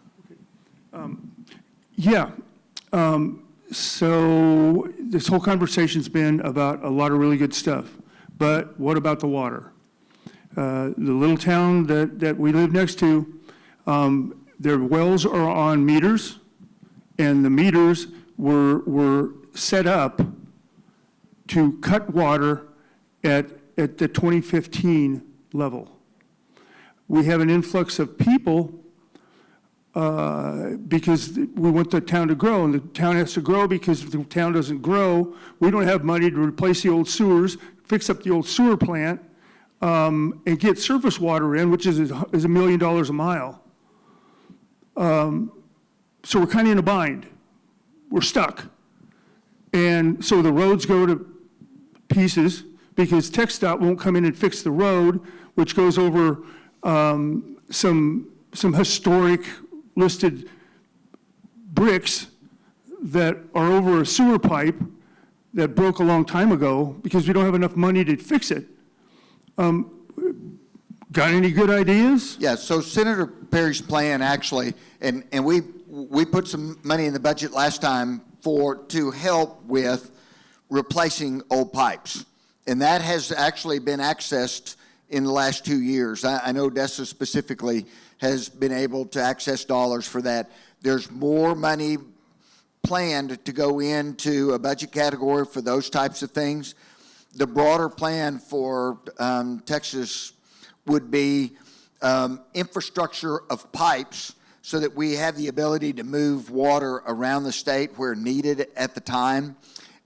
So this whole conversation's been about a lot of really good stuff, but what about the water? The little town that we live next to, their wells are on meters, and the meters were set up to cut water at the 2015 level. We have an influx of people because we want the town to grow, and the town has to grow because if the town doesn't grow, we don't have money to replace the old sewers, fix up the old sewer plant, and get surface water in, which is $1 million a mile. So we're kind of in a bind. We're stuck. And so the roads go to pieces because TxDOT won't come in and fix the road, which goes over some historic listed bricks that are over a sewer pipe that broke a long time ago because we don't have enough money to fix it. Got any good ideas? Yeah, so Senator Perry's plan actually, and we put some money in the budget last time to help with replacing old pipes. And that has actually been accessed in the last 2 years. I know Odessa specifically has been able to access dollars for that. There's more money planned to go into a budget category for those types of things. The broader plan for Texas would be infrastructure of pipes so that we have the ability to move water around the state where needed at the time.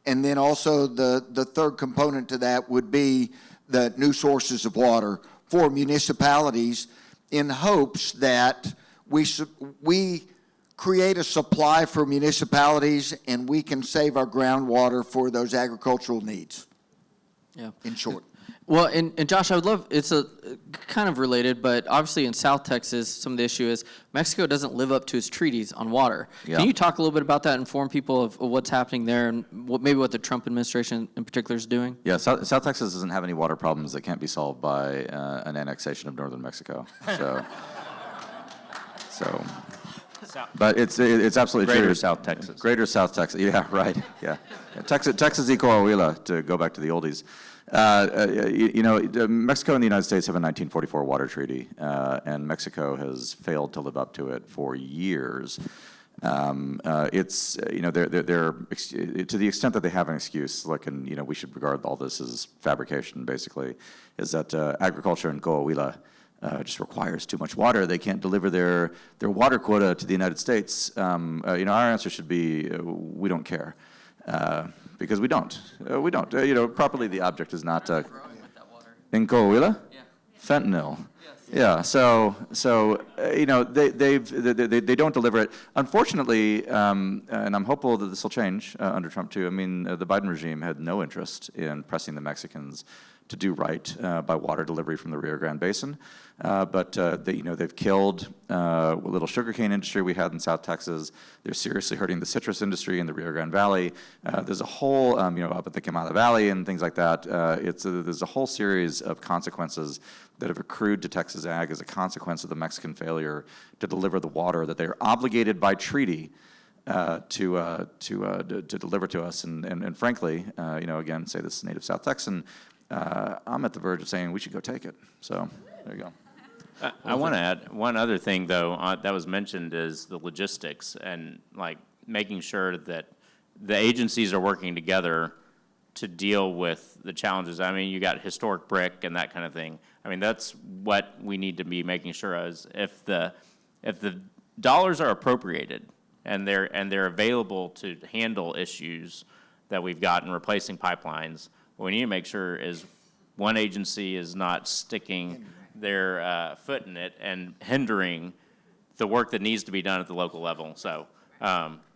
And then also the third component to that would be the new sources of water for municipalities in hopes that we create a supply for municipalities and we can save our groundwater for those agricultural needs. Yeah. In short. Well, and Josh, I would love, it's a kind of related, but obviously in South Texas, some of the issue is Mexico doesn't live up to its treaties on water. Yeah. Can you talk a little bit about that, inform people of what's happening there and maybe what the Trump administration in particular is doing? Yeah, South Texas doesn't have any water problems that can't be solved by an annexation of northern Mexico. But it's absolutely true. Greater South Texas. Greater South Texas. Yeah, right. Yeah. Texas y Coahuila, to go back to the oldies. Mexico and the United States have a 1944 water treaty, and Mexico has failed to live up to it for years. It's, they're to the extent that they have an excuse, we should regard all this as fabrication, basically, is that agriculture in Coahuila just requires too much water. They can't deliver their water quota to the United States. Our answer should be, we don't care. Because we don't. Properly the object is not in Coahuila? Yeah. Fentanyl. Yes. Yeah. They don't deliver it. Unfortunately, and I'm hopeful that this will change under Trump too. I mean, the Biden regime had no interest in pressing the Mexicans to do right by water delivery from the Rio Grande Basin. But they've killed a little sugarcane industry we had in South Texas. They're seriously hurting the citrus industry in the Rio Grande Valley. There's a whole, up at the Quemada Valley and things like that. There's a whole series of consequences that have accrued to Texas ag as a consequence of the Mexican failure to deliver the water that they're obligated by treaty to deliver to us. And frankly, again, say this is native South Texan, I'm at the verge of saying we should go take it. So there you go. I want to add one other thing, though, that was mentioned is the logistics and making sure that the agencies are working together to deal with the challenges. I mean, you got historic brick and that kind of thing. I mean, that's what we need to be making sure is if the dollars are appropriated and they're available to handle issues that we've got in replacing pipelines, what we need to make sure is one agency is not sticking their foot in it and hindering the work that needs to be done at the local level. So,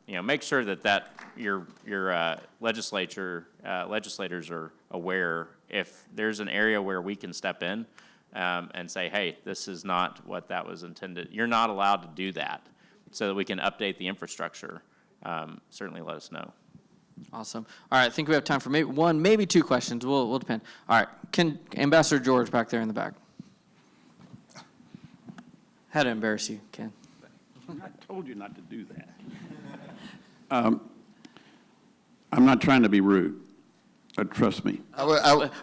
make sure that your legislators are aware if there's an area where we can step in and say, hey, this is not what that was intended. You're not allowed to do that, so that we can update the infrastructure. Certainly let us know. Awesome. All right, I think we have time for maybe one, maybe two questions. We'll depend. All right, Ambassador George back there in the back. Had to embarrass you, Ken. I told you not to do that. I'm not trying to be rude, trust me.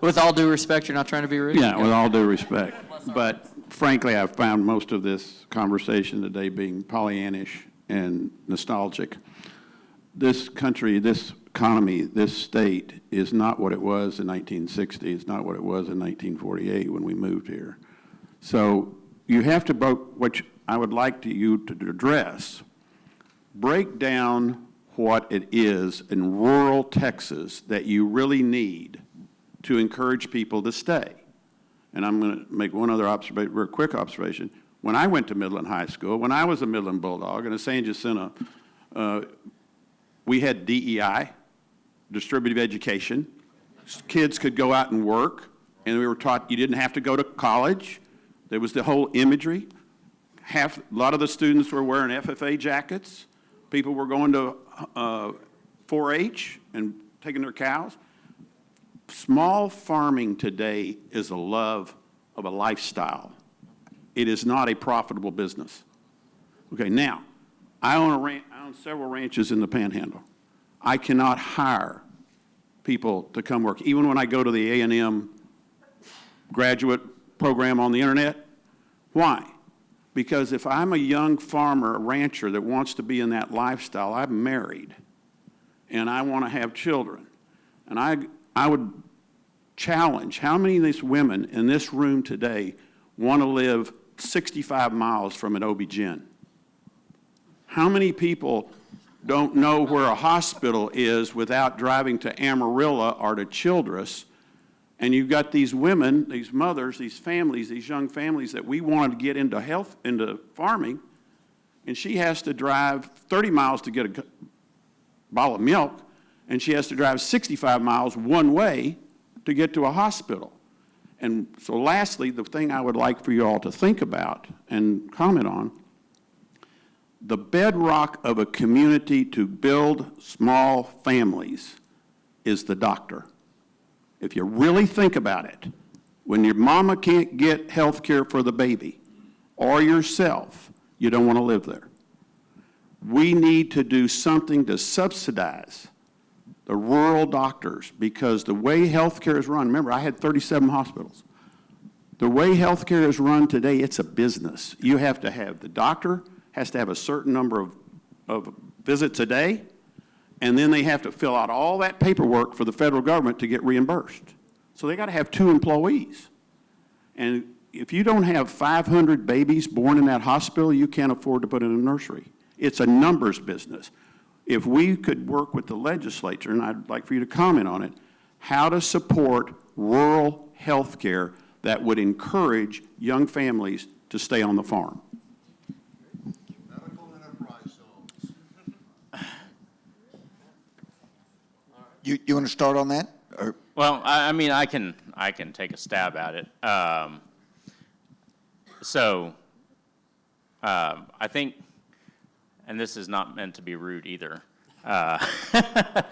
With all due respect, you're not trying to be rude? Yeah, with all due respect. But frankly, I've found most of this conversation today being Pollyannish and nostalgic. This country, this economy, this state is not what it was in 1960. It's not what it was in 1948 when we moved here. So you have to, which I would like you to address, break down what it is in rural Texas that you really need to encourage people to stay. And I'm going to make one other observation, real quick observation. When I went to Midland High School, when I was a Midland Bulldog and a San Jacinto, we had DEI, distributive education. Kids could go out and work, and we were taught you didn't have to go to college. There was the whole imagery. A lot of the students were wearing FFA jackets. People were going to 4-H and taking their cows. Small farming today is a love of a lifestyle. It is not a profitable business. Okay, now, I own several ranches in the Panhandle. I cannot hire people to come work, even when I go to the A&M graduate program on the internet. Why? Because if I'm a young farmer, a rancher that wants to be in that lifestyle, I'm married, and I want to have children. And I would challenge, how many of these women in this room today want to live 65 miles from an OB-GYN? How many people don't know where a hospital is without driving to Amarillo or to Childress? And you've got these women, these mothers, these families, these young families that we wanted to get into health, into farming, and she has to drive 30 miles to get a bottle of milk, and she has to drive 65 miles one way to get to a hospital. And so lastly, the thing I would like for you all to think about and comment on, the bedrock of a community to build small families is the doctor. If you really think about it, when your mama can't get health care for the baby or yourself, you don't want to live there. We need to do something to subsidize the rural doctors, because the way health care is run, remember, I had 37 hospitals. The way health care is run today, it's a business. You have to have, the doctor has to have a certain number of visits a day, and then they have to fill out all that paperwork for the federal government to get reimbursed. So they got to have 2 employees. And if you don't have 500 babies born in that hospital, you can't afford to put in a nursery. It's a numbers business. If we could work with the legislature, and I'd like for you to comment on it, how to support rural health care that would encourage young families to stay on the farm. Medical enterprise zones. You want to start on that? Or? Well, I mean, I can take a stab at it. I think, and this is not meant to be rude either, but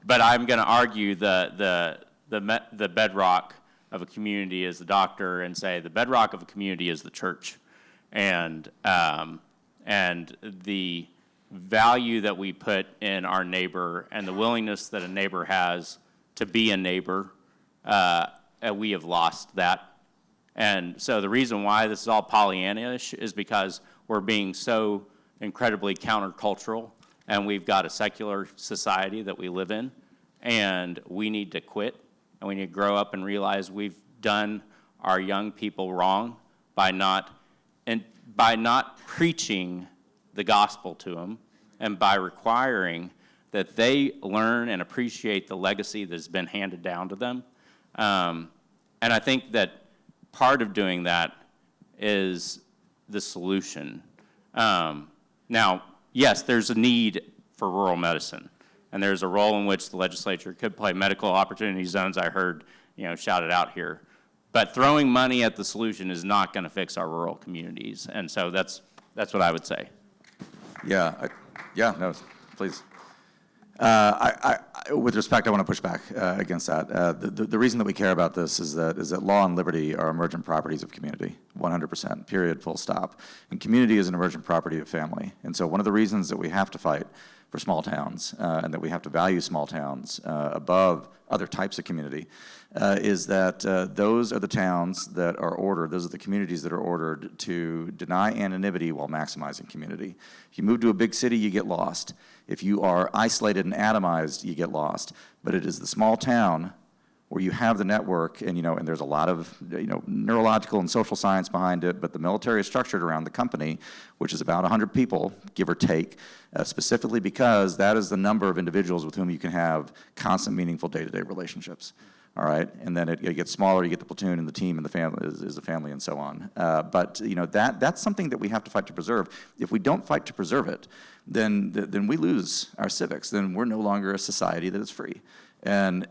I'm going to argue the bedrock of a community is the doctor, and say the bedrock of a community is the church, and the value that we put in our neighbor and the willingness that a neighbor has to be a neighbor, we have lost that. And so the reason why this is all Pollyannish is because we're being so incredibly countercultural, and we've got a secular society that we live in, and we need to quit, and we need to grow up and realize we've done our young people wrong by not preaching the gospel to them, and by requiring that they learn and appreciate the legacy that's been handed down to them. And I think that part of doing that is the solution. Now, yes, there's a need for rural medicine, and there's a role in which the legislature could play. Medical opportunity zones, I heard, shouted out here. But throwing money at the solution is not going to fix our rural communities, and so that's what I would say. Yeah, no, please. With respect, I want to push back against that. The reason that we care about this is that law and liberty are emergent properties of community, 100%, period, full stop. And community is an emergent property of family. And so one of the reasons that we have to fight for small towns, and that we have to value small towns above other types of community, is that those are the towns that are ordered, those are the communities that are ordered to deny anonymity while maximizing community. If you move to a big city, you get lost. If you are isolated and atomized, you get lost. But it is the small town where you have the network, and and there's a lot of neurological and social science behind it, but the military is structured around the company, which is about 100 people, give or take, specifically because that is the number of individuals with whom you can have constant, meaningful day-to-day relationships. All right, and then it gets smaller. You get the platoon and the team and the family is the family and so on. But that's something that we have to fight to preserve. If we don't fight to preserve it, then we lose our civics. Then we're no longer a society that is free. And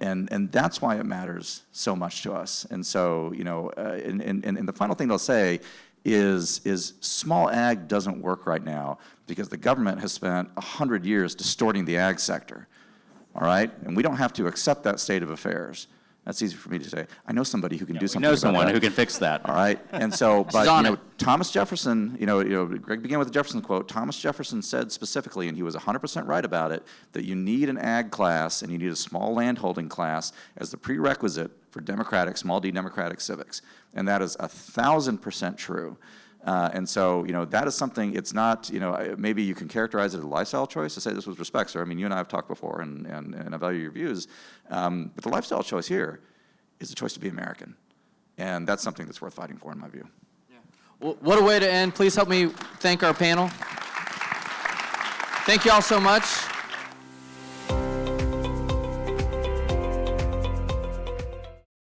that's why it matters so much to us. And so, and the final thing they'll say is small ag doesn't work right now because the government has spent 100 years distorting the ag sector, all right? And we don't have to accept that state of affairs. That's easy for me to say. I know somebody who can do something about that. We know someone who can fix that. All right, and so, but Thomas Jefferson, Greg began with the Jefferson quote. Thomas Jefferson said specifically, and he was 100% right about it, that you need an ag class and you need a small landholding class as the prerequisite for democratic, small d democratic civics, and that is 1,000% true. And so, that is something, it's not, maybe you can characterize it as a lifestyle choice. I say this with respect, sir. I mean, you and I have talked before, and I value your views. But the lifestyle choice here is the choice to be American. And that's something that's worth fighting for, in my view. Yeah. Well, what a way to end. Please help me thank our panel. Thank you all so much.